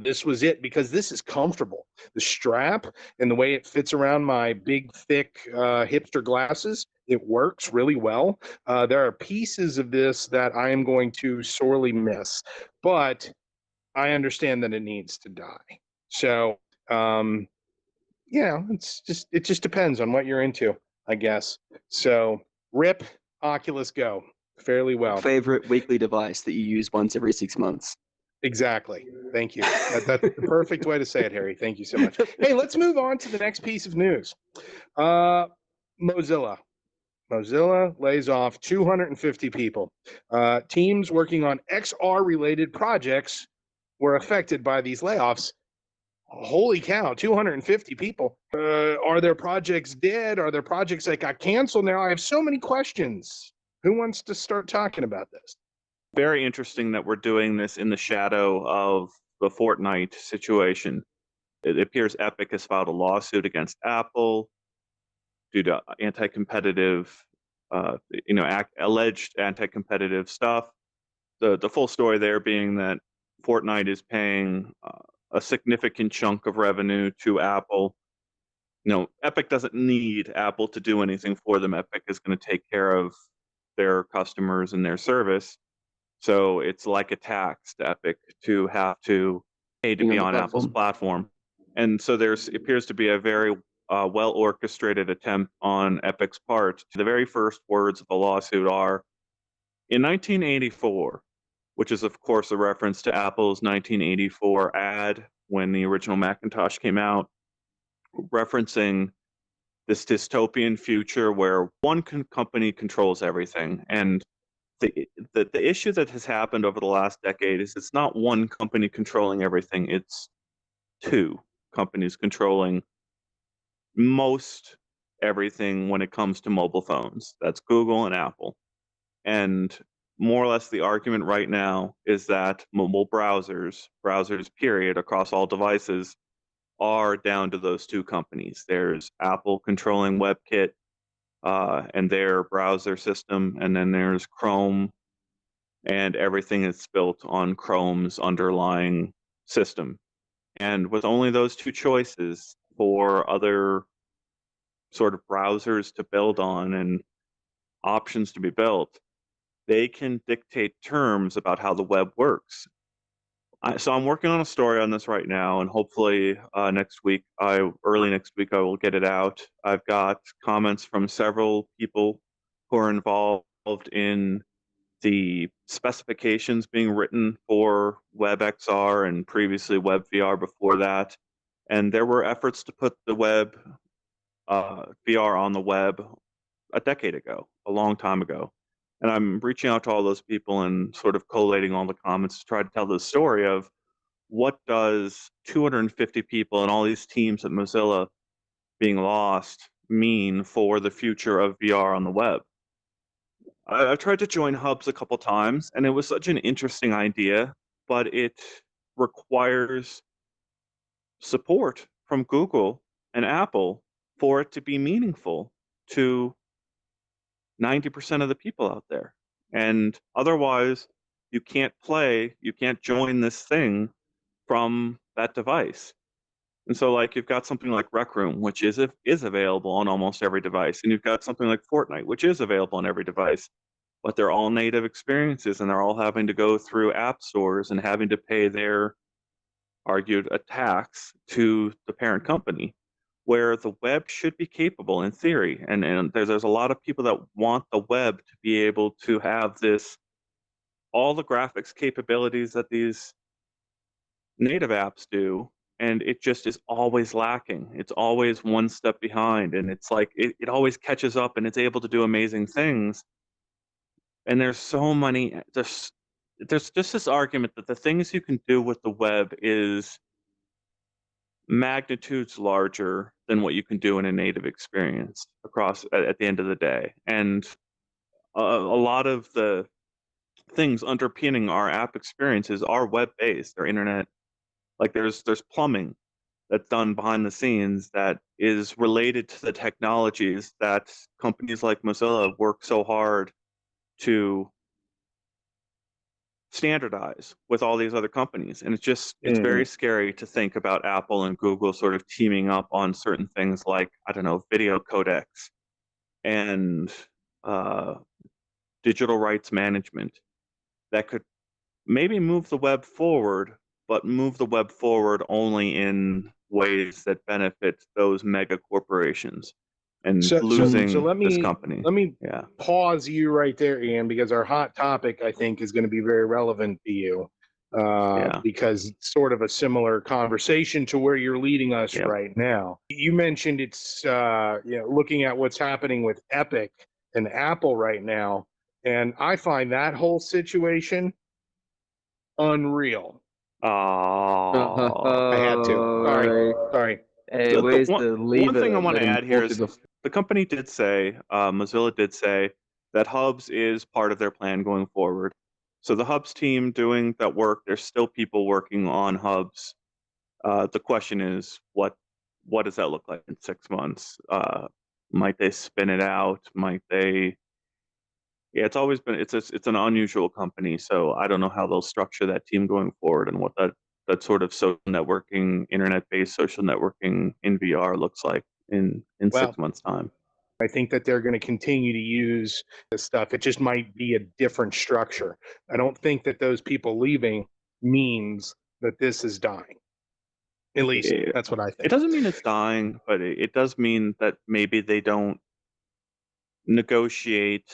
This was it because this is comfortable. The strap and the way it fits around my big, thick hipster glasses, it works really well. There are pieces of this that I am going to sorely miss, but I understand that it needs to die. So, it just depends on what you're into, I guess. So, rip Oculus Go. Fairly well. Favorite weekly device that you use once every 6 months. Exactly. Thank you. That's the perfect way to say it, Harry. Thank you so much. Hey, let's move on to the next piece of news. Mozilla. Mozilla lays off 250 people. Teams working on XR-related projects were affected by these layoffs. Holy cow, 250 people. Are their projects dead? Are there projects that got canceled now? I have so many questions. Who wants to start talking about this? Very interesting that we're doing this in the shadow of the Fortnite situation. It appears Epic has filed a lawsuit against Apple due to anti-competitive, alleged anti-competitive stuff. The full story there being that Fortnite is paying a significant chunk of revenue to Apple. Epic doesn't need Apple to do anything for them. Epic is going to take care of their customers and their service. So it's like a tax to Epic to have to pay to be on Apple's platform. And so there appears to be a very well orchestrated attempt on Epic's part. The very first words of the lawsuit are, in 1984, which is of course a reference to Apple's 1984 ad when the original Macintosh came out, referencing this dystopian future where one company controls everything. And the issue that has happened over the last decade is it's not one company controlling everything, it's two companies controlling most everything when it comes to mobile phones. That's Google and Apple. And more or less the argument right now is that mobile browsers period, across all devices, are down to those two companies. There's Apple controlling WebKit and their browser system, and then there's Chrome and everything that's built on Chrome's underlying system. And with only those two choices for other sort of browsers to build on and options to be built, they can dictate terms about how the web works. So I'm working on a story on this right now, and hopefully early next week, I will get it out. I've got comments from several people who are involved in the specifications being written for WebXR and previously WebVR before that. And there were efforts to put the web VR on the web a decade ago, a long time ago. And I'm reaching out to all those people and sort of collating all the comments to try to tell the story of what does 250 people and all these teams at Mozilla being lost mean for the future of VR on the web. I've tried to join hubs a couple times, and it was such an interesting idea, but it requires support from Google and Apple for it to be meaningful to 90% of the people out there. And otherwise, you can't join this thing from that device. And so like you've got something like Rec Room, which is available on almost every device. And you've got something like Fortnite, which is available on every device. But they're all native experiences, and they're all having to go through app stores and having to pay their argued a tax to the parent company, where the web should be capable in theory. And there's a lot of people that want the web to be able to have all the graphics capabilities that these native apps do, and it just is always lacking. It's always one step behind, and it's like it always catches up and it's able to do amazing things. And there's so many, there's just this argument that the things you can do with the web is magnitudes larger than what you can do in a native experience across at the end of the day. And a lot of the things underpinning our app experiences are web-based, they're internet. Like there's plumbing that's done behind the scenes that is related to the technologies that companies like Mozilla work so hard to standardize with all these other companies. And it's very scary to think about Apple and Google sort of teaming up on certain things like, I don't know, video codecs and digital rights management that could maybe move the web forward, but move the web forward only in ways that benefit those mega corporations. And losing this company. Let me pause you right there, Ian, because our hot topic, I think, is going to be very relevant to you. Because it's sort of a similar conversation to where you're leading us right now. You mentioned it's looking at what's happening with Epic and Apple right now, and I find that whole situation unreal. Oh, I had to. Sorry. Hey, one thing I want to add here is the company did say, Mozilla did say, that Hubs is part of their plan going forward. So the Hubs team doing that work, there's still people working on Hubs. The question is, what does that look like in 6 months? Might they spin it out? Might they? Yeah, it's always been it's an unusual company, so I don't know how they'll structure that team going forward and what that sort of social networking, internet-based social networking in VR looks like in 6 months' time. I think that they're going to continue to use this stuff. It just might be a different structure. I don't think that those people leaving means that this is dying. At least that's what I think. It doesn't mean it's dying, but it does mean that maybe they don't negotiate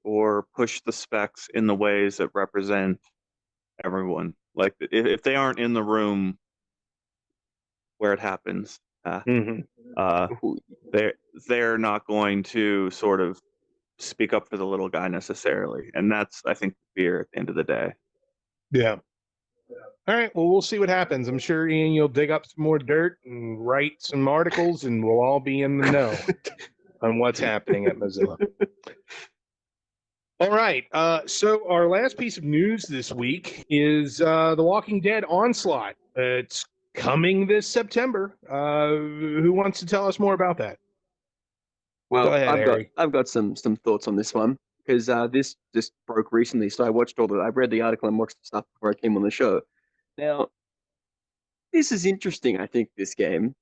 or push the specs in the ways that represent everyone. Like if they aren't in the room where it happens, they're not going to sort of speak up for the little guy necessarily, and that's, I think, the fear at the end of the day. Yeah. All right. Well, we'll see what happens. I'm sure, Ian, you'll dig up some more dirt and write some articles, and we'll all be in the know on what's happening at Mozilla. All right. So our last piece of news this week is The Walking Dead Onslaught. It's coming this September. Who wants to tell us more about that? Well, Go ahead, Harry. I've got some thoughts on this one because this just broke recently. So I read the article and watched the stuff before I came on the show. Now, this is interesting, I think, this game,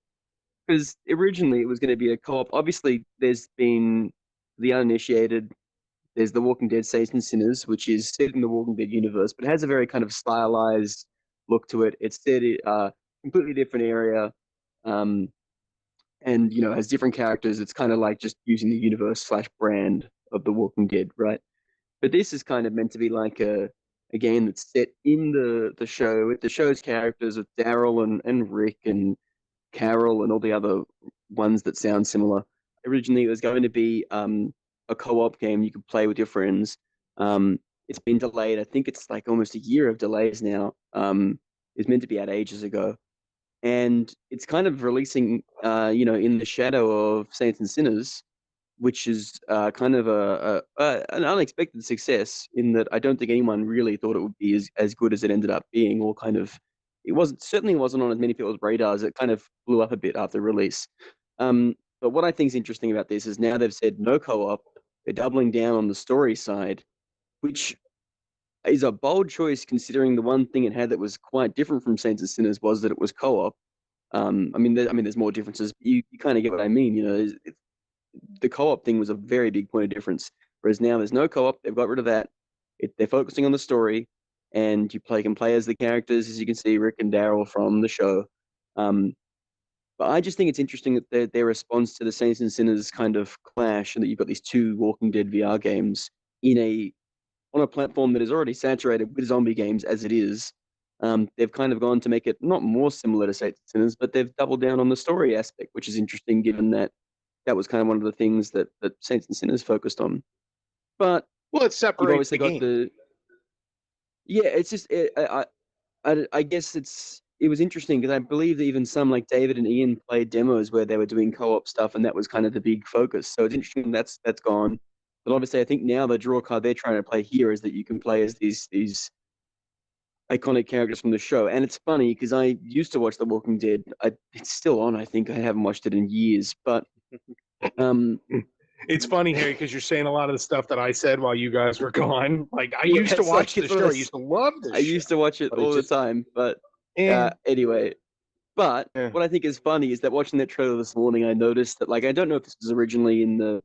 because originally it was going to be a co-op. Obviously, there's been the uninitiated. There's The Walking Dead Saints and Sinners, which is set in the Walking Dead universe, but it has a very kind of stylized look to it. It's set in a completely different area, and has different characters. It's kind of like just using the universe / brand of The Walking Dead, right? But this is kind of meant to be like a game that's set in the show with the show's characters of Daryl and Rick and Carol and all the other ones that sound similar. Originally, it was going to be a co-op game you could play with your friends. It's been delayed. I think it's like almost a year of delays now. It's meant to be out ages ago. And it's kind of releasing, in the shadow of Saints and Sinners, which is kind of an unexpected success in that I don't think anyone really thought it would be as good as it ended up being, or kind of, certainly wasn't on as many people's radars. It kind of blew up a bit after release. But what I think is interesting about this is now they've said no co-op. They're doubling down on the story side, which is a bold choice considering the one thing it had that was quite different from Saints and Sinners was that it was co-op. There's more differences. But you kind of get what I mean. The co-op thing was a very big point of difference. Whereas now there's no co-op. They've got rid of that. They're focusing on the story, and you can play as the characters, as you can see, Rick and Daryl from the show. But I just think it's interesting that their response to the Saints and Sinners kind of clash, and that you've got these two Walking Dead VR games on a platform that is already saturated with zombie games as it is. They've kind of gone to make it not more similar to Saints and Sinners, but they've doubled down on the story aspect, which is interesting given that was kind of one of the things that Saints and Sinners focused on. But it separates the game. It's just I guess it was interesting because I believe that even some like David and Ian played demos where they were doing co-op stuff, and that was kind of the big focus. So it's interesting that's gone. But obviously, I think now the draw card they're trying to play here is that you can play as these iconic characters from the show. And it's funny because I used to watch The Walking Dead. It's still on. I think I haven't watched it in years, but it's funny, Harry, because you're saying a lot of the stuff that I said while you guys were gone. Like I used to watch the show. I used to love this. I used to watch it all the time, but anyway. But what I think is funny is that watching that trailer this morning, I noticed that, like, I don't know if this was originally in the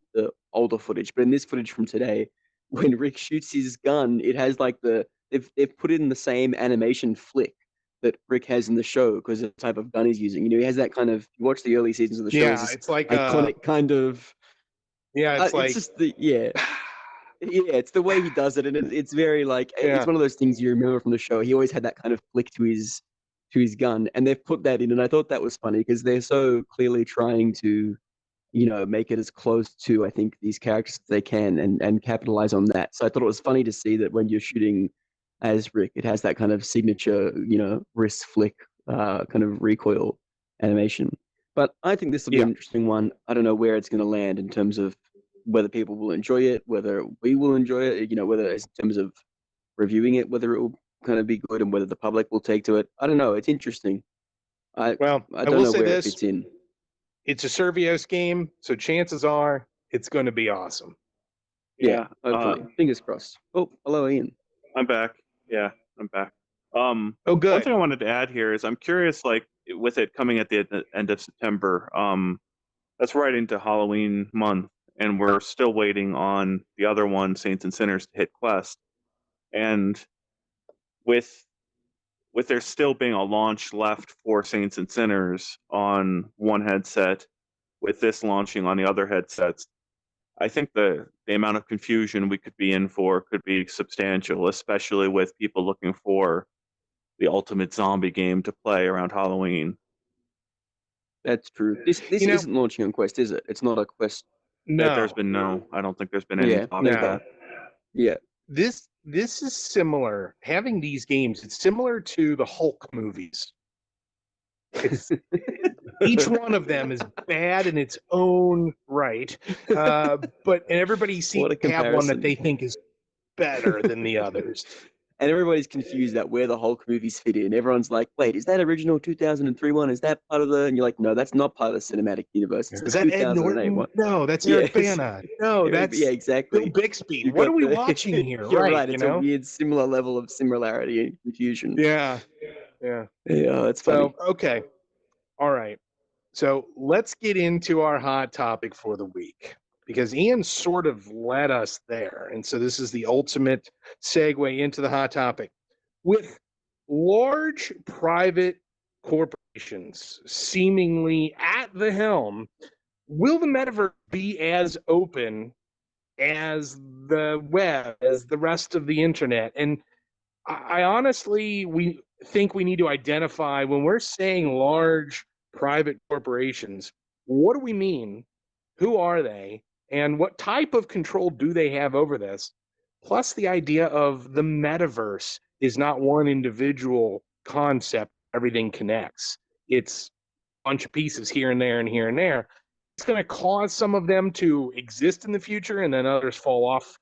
older footage, but in this footage from today, when Rick shoots his gun, it has like they've put in the same animation flick that Rick has in the show because of the type of gun he's using. He has that kind of. You watch the early seasons of the show. Yeah, it's like iconic kind of. Yeah, it's like it's just it's the way he does it, and it's very like it's one of those things you remember from the show. He always had that kind of flick to his gun, and they've put that in, and I thought that was funny because they're so clearly trying to, make it as close to, I think, these characters as they can and capitalize on that. So I thought it was funny to see that when you're shooting as Rick, it has that kind of signature, wrist flick, kind of recoil animation. But I think this will be an interesting one. I don't know where it's going to land in terms of whether people will enjoy it, whether we will enjoy it, whether it's in terms of reviewing it, whether it will kind of be good, and whether the public will take to it. I don't know. It's interesting. I don't know where it fits in. It's a Survios game, so chances are it's going to be awesome. Yeah, hopefully. Fingers crossed. Oh, hello, Ian. I'm back. Yeah, I'm back. Oh, good. One thing I wanted to add here is I'm curious, like, with it coming at the end of September, that's right into Halloween month, and we're still waiting on the other one, Saints and Sinners, to hit Quest. And with with there still being a launch left for Saints and Sinners on one headset, with this launching on the other headsets, I think the amount of confusion we could be in for could be substantial, especially with people looking for the ultimate zombie game to play around Halloween. That's true. This isn't launching on Quest, is it? It's not a Quest. No, I don't think there's been any talk of that. Yeah. This is similar. Having these games, it's similar to the Hulk movies. It's, each one of them is bad in its own right, but everybody seems to have one that they think is better than the others. And everybody's confused about where the Hulk movies fit in. Everyone's like, wait, is that original 2003 one? Is that part of the... And you're like, no, that's not part of the cinematic universe. It's is that Ed Norton? One. No, that's Eric Bana. No, that's exactly. Bill Bixby. What are we watching here? You're right. It's a weird similar level of similarity and confusion. Yeah. It's funny. So, okay. All right. So let's get into our hot topic for the week, because Ian sort of led us there. And so this is the ultimate segue into the hot topic. With large private corporations seemingly at the helm, will the metaverse be as open as the web, as the rest of the internet? And I honestly, we think we need to identify, when we're saying large private corporations, what do we mean? Who are they? And what type of control do they have over this? Plus the idea of the metaverse is not one individual concept. Everything connects. It's a bunch of pieces here and there and here and there. It's going to cause some of them to exist in the future and then others fall off.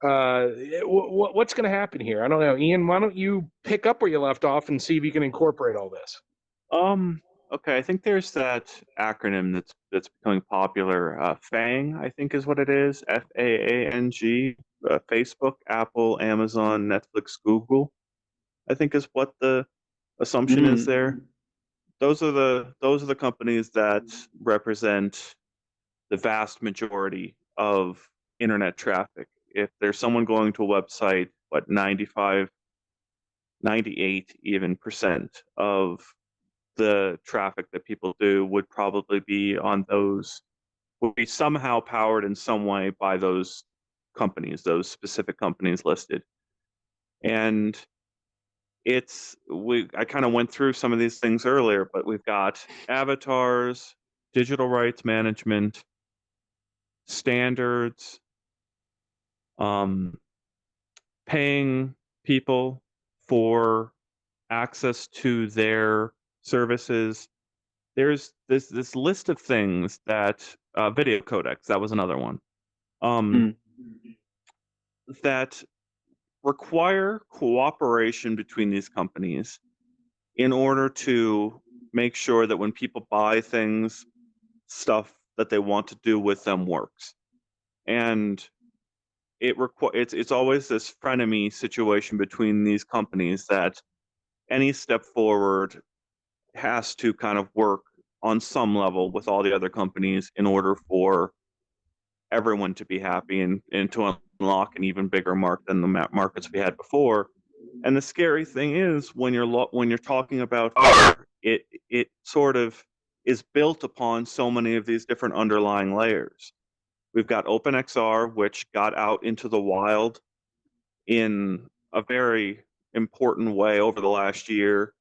What's going to happen here? I don't know. Ian, why don't you pick up where you left off and see if you can incorporate all this? Okay, I think there's that acronym that's becoming popular. FANG, I think, is what it is. FAANG. Facebook, Apple, Amazon, Netflix, Google, I think is what the assumption is there. Those are the companies that represent the vast majority of internet traffic. If there's someone going to a website, 95, 98 even % of the traffic that people do would probably be on those, would be somehow powered in some way by those companies, those specific companies listed. And I kind of went through some of these things earlier, but we've got avatars, digital rights management, standards, paying people for access to their services. There's this list of things that video codecs, that was another one, that require cooperation between these companies in order to make sure that when people buy things, stuff that they want to do with them works. And it's always this frenemy situation between these companies that any step forward has to kind of work on some level with all the other companies in order for everyone to be happy and to unlock an even bigger market than the markets we had before. And the scary thing is when you're talking about it sort of is built upon so many of these different underlying layers. We've got OpenXR, which got out into the wild in a very important way over the last year.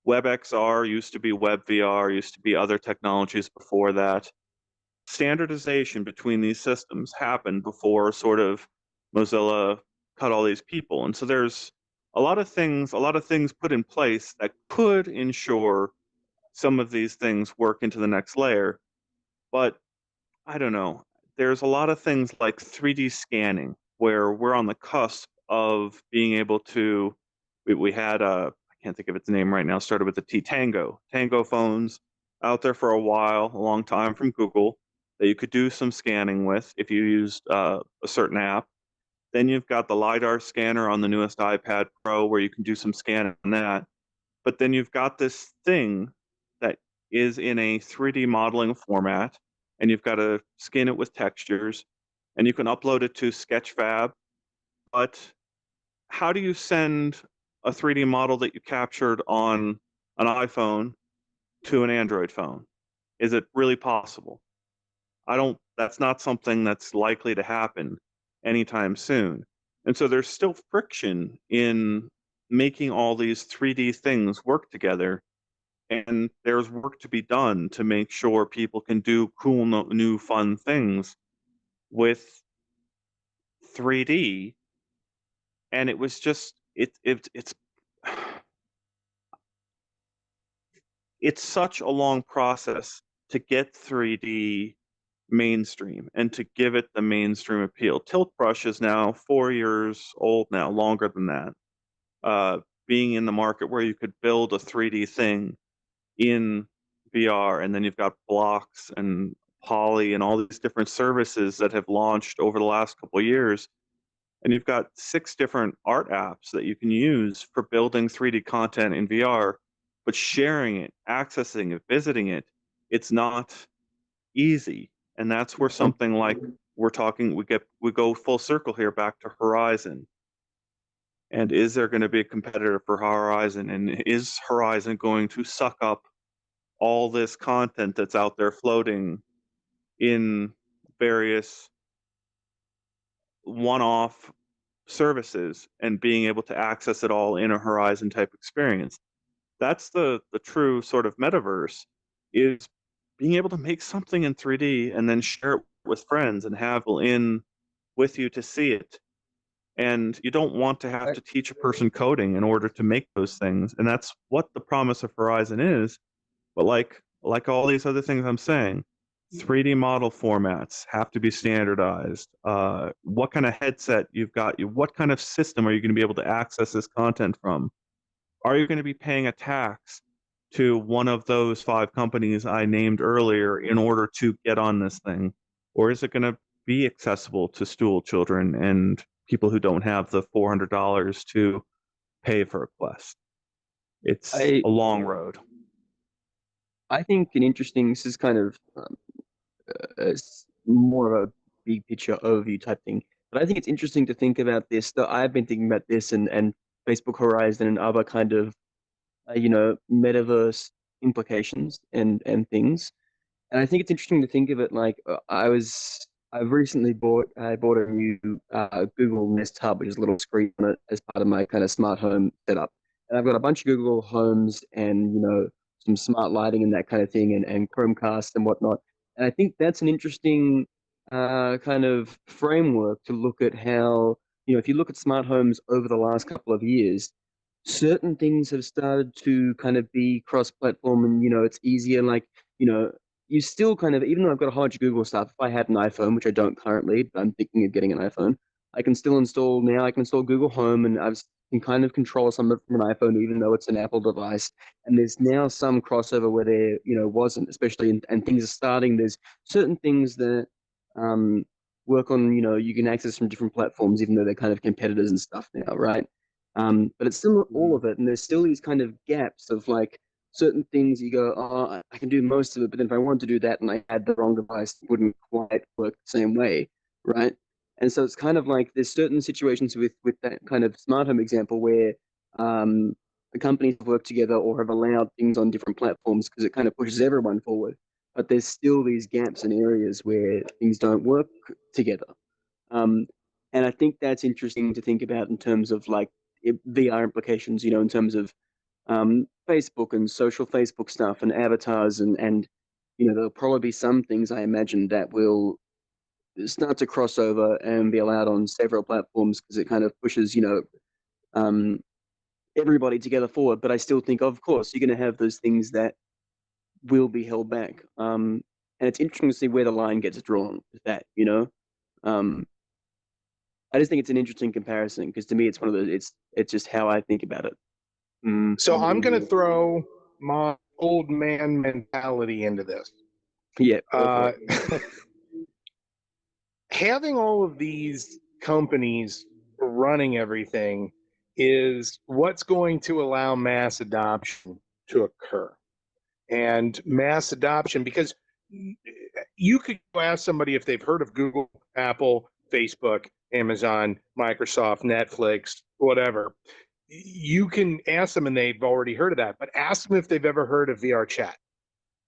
WebXR used to be WebVR, used to be other technologies before that. Standardization between these systems happened before sort of Mozilla cut all these people. And so there's a lot of things put in place that could ensure some of these things work into the next layer. But I don't know. There's a lot of things like 3D scanning where we're on the cusp of being able to, we had I can't think of its name right now, started with the T, Tango phones out there for a long time from Google that you could do some scanning with if you used a certain app. Then you've got the LiDAR scanner on the newest iPad Pro where you can do some scanning on that. But then you've got this thing that is in a 3D modeling format, and you've got to skin it with textures, and you can upload it to Sketchfab. But how do you send a 3D model that you captured on an iPhone to an Android phone? Is it really possible? That's not something that's likely to happen anytime soon. And so there's still friction in making all these 3D things work together. And there's work to be done to make sure people can do cool, new, fun things with 3D. And it was just, it's such a long process to get 3D mainstream and to give it the mainstream appeal. Tilt Brush is now 4 years old now, longer than that. Being in the market where you could build a 3D thing in VR, and then you've got Blocks and Poly and all these different services that have launched over the last couple of years. And you've got 6 different art apps that you can use for building 3D content in VR, but sharing it, accessing it, visiting it, it's not easy. And that's where something like we go full circle here back to Horizon. And is there going to be a competitor for Horizon? And is Horizon going to suck up all this content that's out there floating in various one-off services and being able to access it all in a Horizon type experience? That's the true sort of metaverse, is being able to make something in 3D and then share it with friends and have people in with you to see it. And you don't want to have to teach a person coding in order to make those things. And that's what the promise of Horizon is. But like all these other things I'm saying, 3D model formats have to be standardized. What kind of headset you've got, what kind of system are you going to be able to access this content from? Are you going to be paying a tax to one of those 5 companies I named earlier in order to get on this thing? Or is it going to be accessible to school children and people who don't have the $400 to pay for a Quest? It's a long road. I think this is kind of more of a big picture overview type thing. But I think it's interesting to think about this. I've been thinking about this and Facebook Horizon and other kind of, metaverse implications and things. And I think it's interesting to think of it like I've recently bought a new Google Nest Hub, which is a little screen on it as part of my kind of smart home setup. And I've got a bunch of Google Homes and, some smart lighting and that kind of thing and Chromecast and whatnot. And I think that's an interesting kind of framework to look at how, if you look at smart homes over the last couple of years, certain things have started to kind of be cross-platform and, it's easier. Like, you still kind of, even though I've got a whole bunch of Google stuff, if I had an iPhone, which I don't currently, but I'm thinking of getting an iPhone, I can install Google Home, and I can kind of control some of it from an iPhone, even though it's an Apple device. And there's now some crossover where there, wasn't, especially, and things are starting. There's certain things that work on, you can access from different platforms, even though they're kind of competitors and stuff now, right? But it's still not all of it, and there's still these kind of gaps of like certain things you go, oh, I can do most of it, but then if I wanted to do that and I had the wrong device, it wouldn't quite work the same way, right? And so it's kind of like there's certain situations with that kind of smart home example where the companies have worked together or have allowed things on different platforms because it kind of pushes everyone forward. But there's still these gaps and areas where things don't work together. And I think that's interesting to think about in terms of like VR implications, in terms of Facebook and social Facebook stuff and avatars and there'll probably be some things I imagine that will start to cross over and be allowed on several platforms because it kind of pushes everybody together forward. But I still think, of course, you're going to have those things that will be held back. And it's interesting to see where the line gets drawn with that. I just think it's an interesting comparison because to me it's one of those. It's just how I think about it. So I'm going to throw my old man mentality into this. Yeah. Having all of these companies running everything is what's going to allow mass adoption to occur. And mass adoption, because you could ask somebody if they've heard of Google, Apple, Facebook, Amazon, Microsoft, Netflix, whatever. you can ask them and they've already heard of that, but ask them if they've ever heard of VR chat.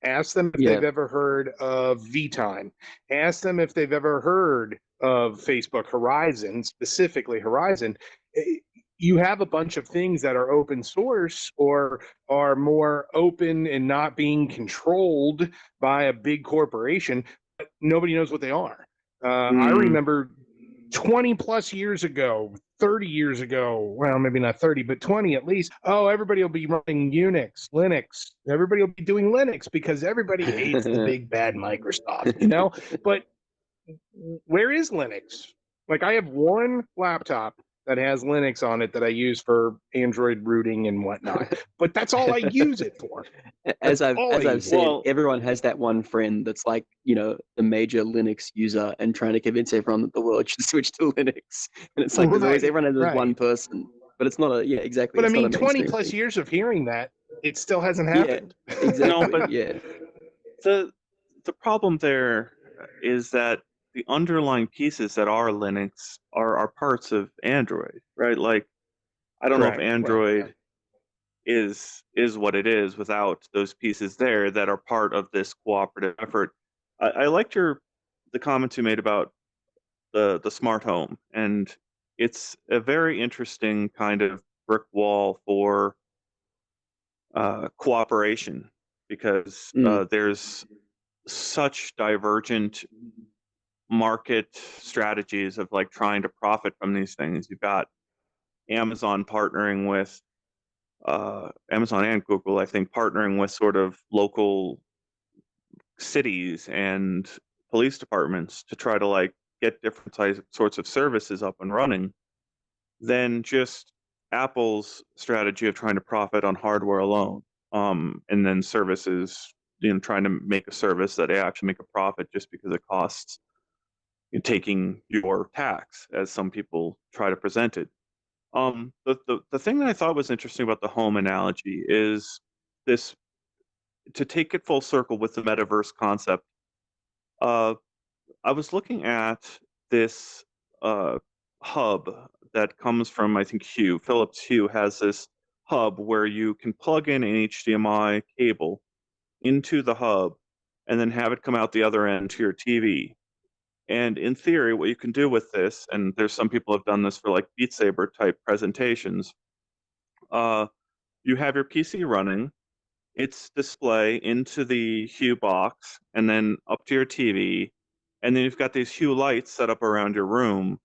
Ask them if Yeah. they've ever heard of VTime. Ask them if they've ever heard of Facebook Horizon, specifically Horizon. You have a bunch of things that are open source or are more open and not being controlled by a big corporation, but nobody knows what they are. I remember 20 plus years ago, 30 years ago, well, maybe not 30, but 20 at least. Oh, everybody will be running Unix, Linux. Everybody will be doing Linux because everybody hates the big bad Microsoft, you know? But where is Linux? Like, I have one laptop that has Linux on it that I use for Android rooting and whatnot, but that's all I use it for. As That's all I I've use it said, Well- everyone has that one friend that's like, you know, the major Linux user and trying to convince everyone that the world should switch to Linux. And it's like there's always Right, everyone has this right. one person, but it's not a exactly. But I it's not mean, a 20 mainstream plus thing. years of hearing that, it still hasn't Yeah. happened. Exactly. No, but- yeah. The problem there is that the underlying pieces that are Linux are parts of Android, right? Like, I don't know if Correct. Well, Android is what it is without those pieces there that are part of this cooperative effort. I liked the comments you made about the smart home, and it's a very interesting kind of brick wall for cooperation because there's such divergent market strategies of like trying to profit from these things. You've got Amazon partnering with Amazon and Google, I think, partnering with sort of local cities and police departments to try to like get different sorts of services up and running than just Apple's strategy of trying to profit on hardware alone. And then services, trying to make a service that they actually make a profit just because it costs taking your tax, as some people try to present it. The thing that I thought was interesting about the home analogy is this, to take it full circle with the metaverse concept. I was looking at this hub that comes from, I think, Hue. Philips Hue has this hub where you can plug in an HDMI cable into the hub and then have it come out the other end to your TV. And in theory, what you can do with this, and there's some people have done this for like Beat Saber type presentations, you have your PC running, its display into the Hue box, and then up to your TV, and then you've got these Hue lights set up around your room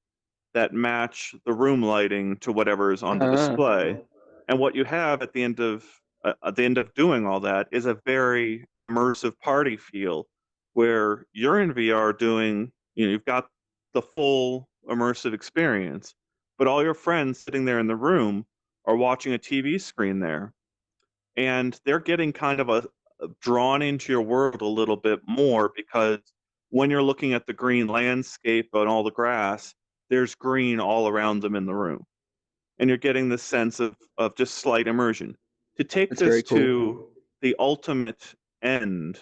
that match the room lighting to whatever is on the display. And what you have at the end of doing all that is a very immersive party feel, where you're in VR doing, you've got the full immersive experience, but all your friends sitting there in the room are watching a TV screen there, and they're getting kind of a drawn into your world a little bit more, because when you're looking at the green landscape and all the grass, there's green all around them in the room, and you're getting this sense of just slight immersion. To take That's this very cool. to the ultimate end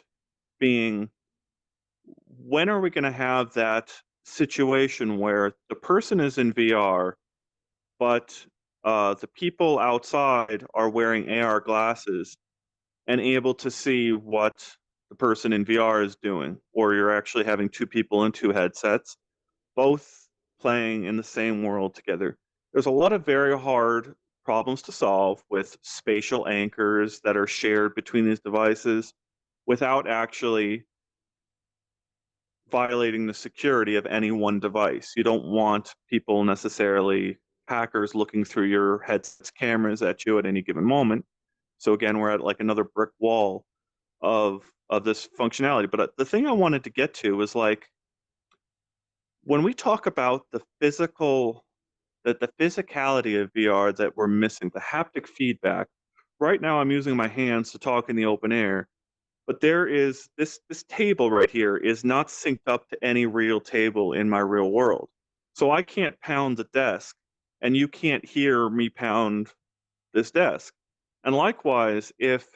being, when are we going to have that situation where the person is in VR, but the people outside are wearing AR glasses and able to see what the person in VR is doing, or you're actually having two people in two headsets, both playing in the same world together? There's a lot of very hard problems to solve with spatial anchors that are shared between these devices without actually violating the security of any one device. You don't want people necessarily, hackers, looking through your headset's cameras at you at any given moment. So again, we're at like another brick wall of this functionality. But the thing I wanted to get to was like, when we talk about the physicality of VR that we're missing, the haptic feedback. Right now, I'm using my hands to talk in the open air, but there is this table right here is not synced up to any real table in my real world. So I can't pound the desk, and you can't hear me pound this desk. And likewise, if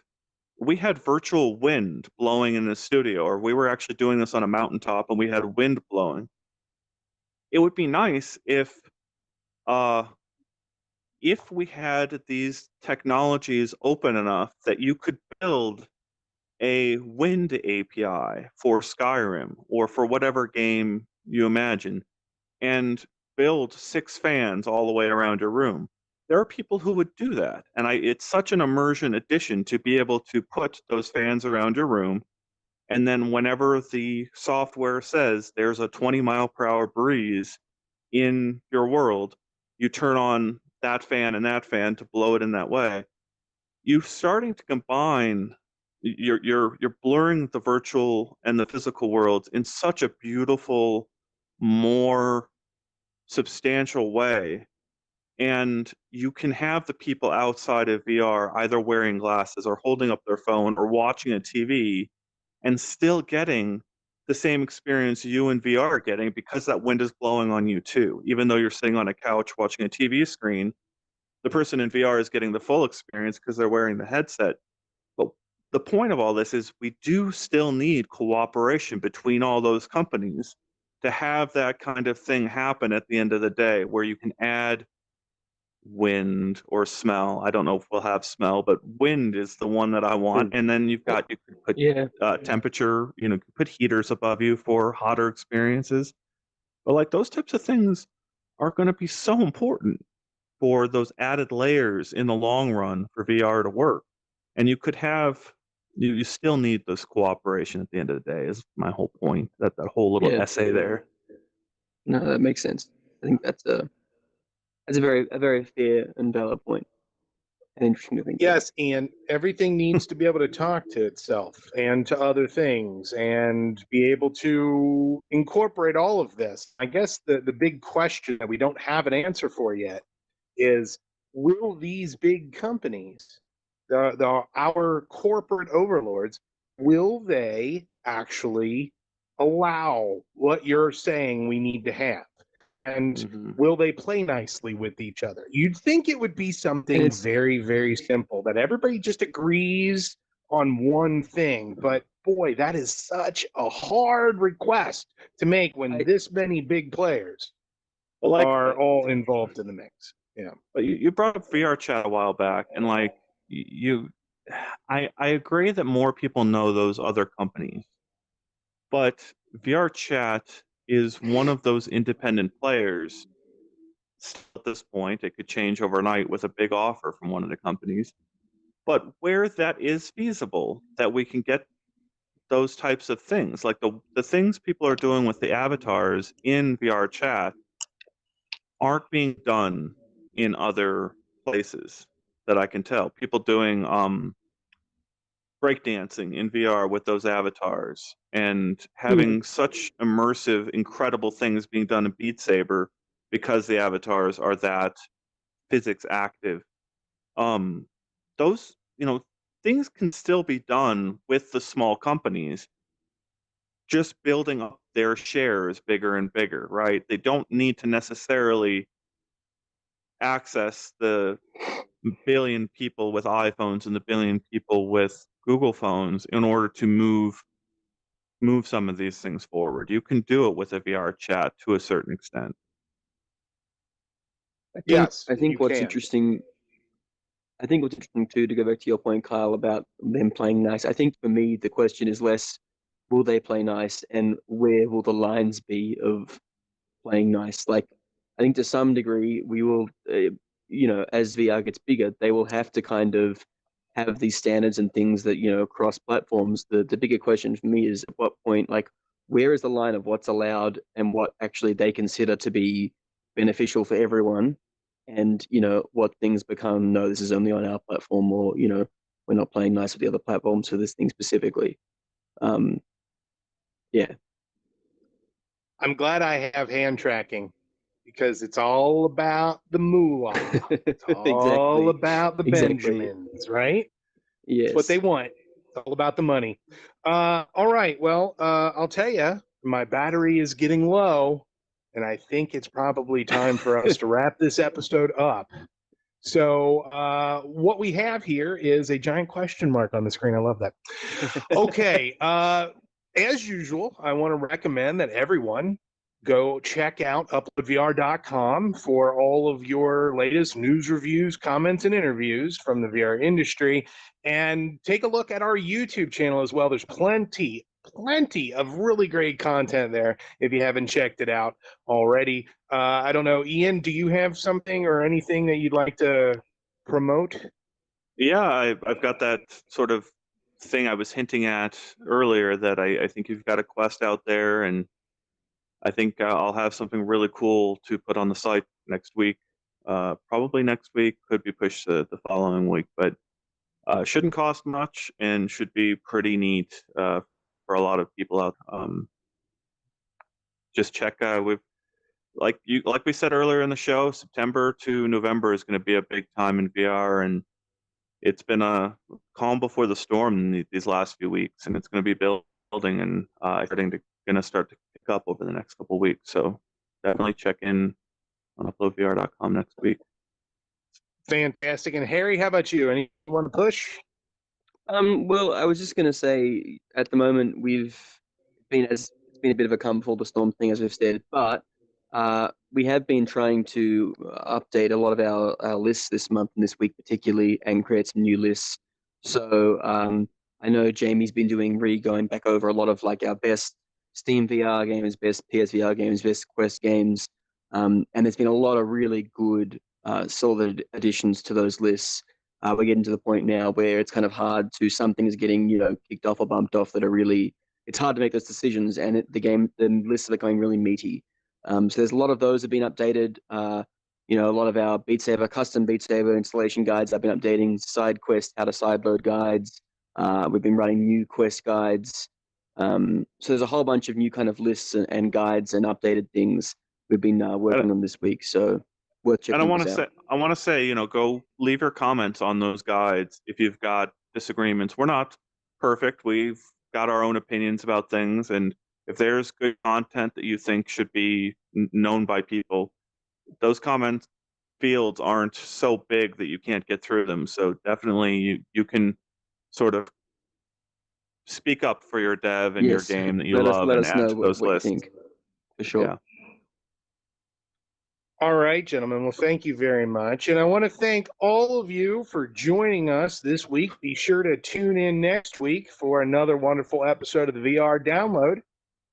we had virtual wind blowing in the studio, or we were actually doing this on a mountaintop and we had wind blowing, it would be nice if if we had these technologies open enough that you could build a wind API for Skyrim or for whatever game you imagine and build 6 fans all the way around your room, there are people who would do that. And it's such an immersion addition to be able to put those fans around your room. And then whenever the software says there's a 20-mile-per-hour breeze in your world, you turn on that fan and that fan to blow it in that way. You're starting to combine, you're blurring the virtual and the physical worlds in such a beautiful, more substantial way. And you can have the people outside of VR either wearing glasses or holding up their phone or watching a TV and still getting the same experience you in VR are getting, because that wind is blowing on you too. Even though you're sitting on a couch watching a TV screen, the person in VR is getting the full experience because they're wearing the headset. But the point of all this is we do still need cooperation between all those companies to have that kind of thing happen at the end of the day, where you can add wind or smell. I don't know if we'll have smell, but wind is the one that I want. And then you could put temperature, put heaters above you for hotter experiences. But like those types of things are going to be so important for those added layers in the long run for VR to work. And you could have, you still need this cooperation at the end of the day, is my whole point, that whole little essay there. No, that makes sense. I think that's a very fair and valid point. And interesting to think. Yes, and everything needs to be able to talk to itself and to other things and be able to incorporate all of this. I guess the big question that we don't have an answer for yet is, will these big companies, our corporate overlords, will they actually allow what you're saying we need to have? And will they play nicely with each other? You'd think it would be something very, very simple, that everybody just agrees on one thing. But boy, that is such a hard request to make when this many big players are all involved in the mix. Yeah. But you brought up VR chat a while back, and like I agree that more people know those other companies, but VR chat is one of those independent players. Still at this point, it could change overnight with a big offer from one of the companies. But where that is feasible, that we can get those types of things, like the things people are doing with the avatars in VR chat, aren't being done in other places that I can tell. People doing breakdancing in VR with those avatars and having such immersive, incredible things being done in Beat Saber because the avatars are that physics active. Those, things can still be done with the small companies, just building up their shares bigger and bigger, right? They don't need to necessarily access the billion people with iPhones and the billion people with Google phones in order to move some of these things forward. You can do it with a VR chat to a certain extent. I think what's interesting too, to go back to your point, Kyle, about them playing nice, I think for me the question is less will they play nice and where will the lines be of playing nice. Like, I think to some degree we will as VR gets bigger, they will have to kind of have these standards and things that cross platforms. The bigger question for me is, at what point, like, where is the line of what's allowed and what actually they consider to be beneficial for everyone, and what things become, no, this is only on our platform, or we're not playing nice with the other platforms for this thing specifically. I'm glad I have hand tracking, because it's all about the moolah. It's all about the Benjamins, right? Yes. It's what they want. It's all about the money. All right. Well, I'll tell you, my battery is getting low, and I think it's probably time for us to wrap this episode up. So what we have here is a giant question mark on the screen. I love that. Okay. As usual, I want to recommend that everyone go check out uploadvr.com for all of your latest news, reviews, comments, and interviews from the VR industry. And take a look at our YouTube channel as well. There's plenty of really great content there if you haven't checked it out already. I don't know, Ian, do you have something or anything that you'd like to promote? Yeah, I've got that sort of thing I was hinting at earlier, that I think you've got a Quest out there, and I think I'll have something really cool to put on the site next week. Probably next week, could be pushed to the following week, but shouldn't cost much and should be pretty neat for a lot of people out. Just check. Like we said earlier in the show, September to November is going to be a big time in VR, and it's been a calm before the storm in these last few weeks, and it's going to be building and going to start to pick up over the next couple of weeks. So definitely check in on uploadvr.com next week. Fantastic. And Harry, how about you? Anyone want to push? Well, I was just gonna say, at the moment it's been a bit of a calm before the storm thing, as we've said, but we have been trying to update a lot of our lists this month and this week particularly, and create some new lists. So I know Jamie's been going back over a lot of like our best Steam VR games, best PSVR games, best Quest games, and there's been a lot of really good solid additions to those lists. We're getting to the point now where it's kind of hard to, some things getting, kicked off or bumped off that are really, it's hard to make those decisions, and the lists are becoming really meaty. So there's a lot of those have been updated. A lot of our custom Beat Saber installation guides I've been updating, side quest, how to sideload guides. We've been running new quest guides. So there's a whole bunch of new kind of lists and guides and updated things we've been working on this week. So worth checking. And I want to say, go leave your comments on those guides if you've got disagreements. We're not perfect. We've got our own opinions about things, and if there's good content that you think should be known by people, those comment fields aren't so big that you can't get through them. So definitely you can sort of speak up for your dev and your game that you love and add to those lists. You think, for sure. Yeah. All right, gentlemen. Well, thank you very much. And I want to thank all of you for joining us this week. Be sure to tune in next week for another wonderful episode of the VR Download.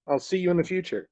I'll see you in the future.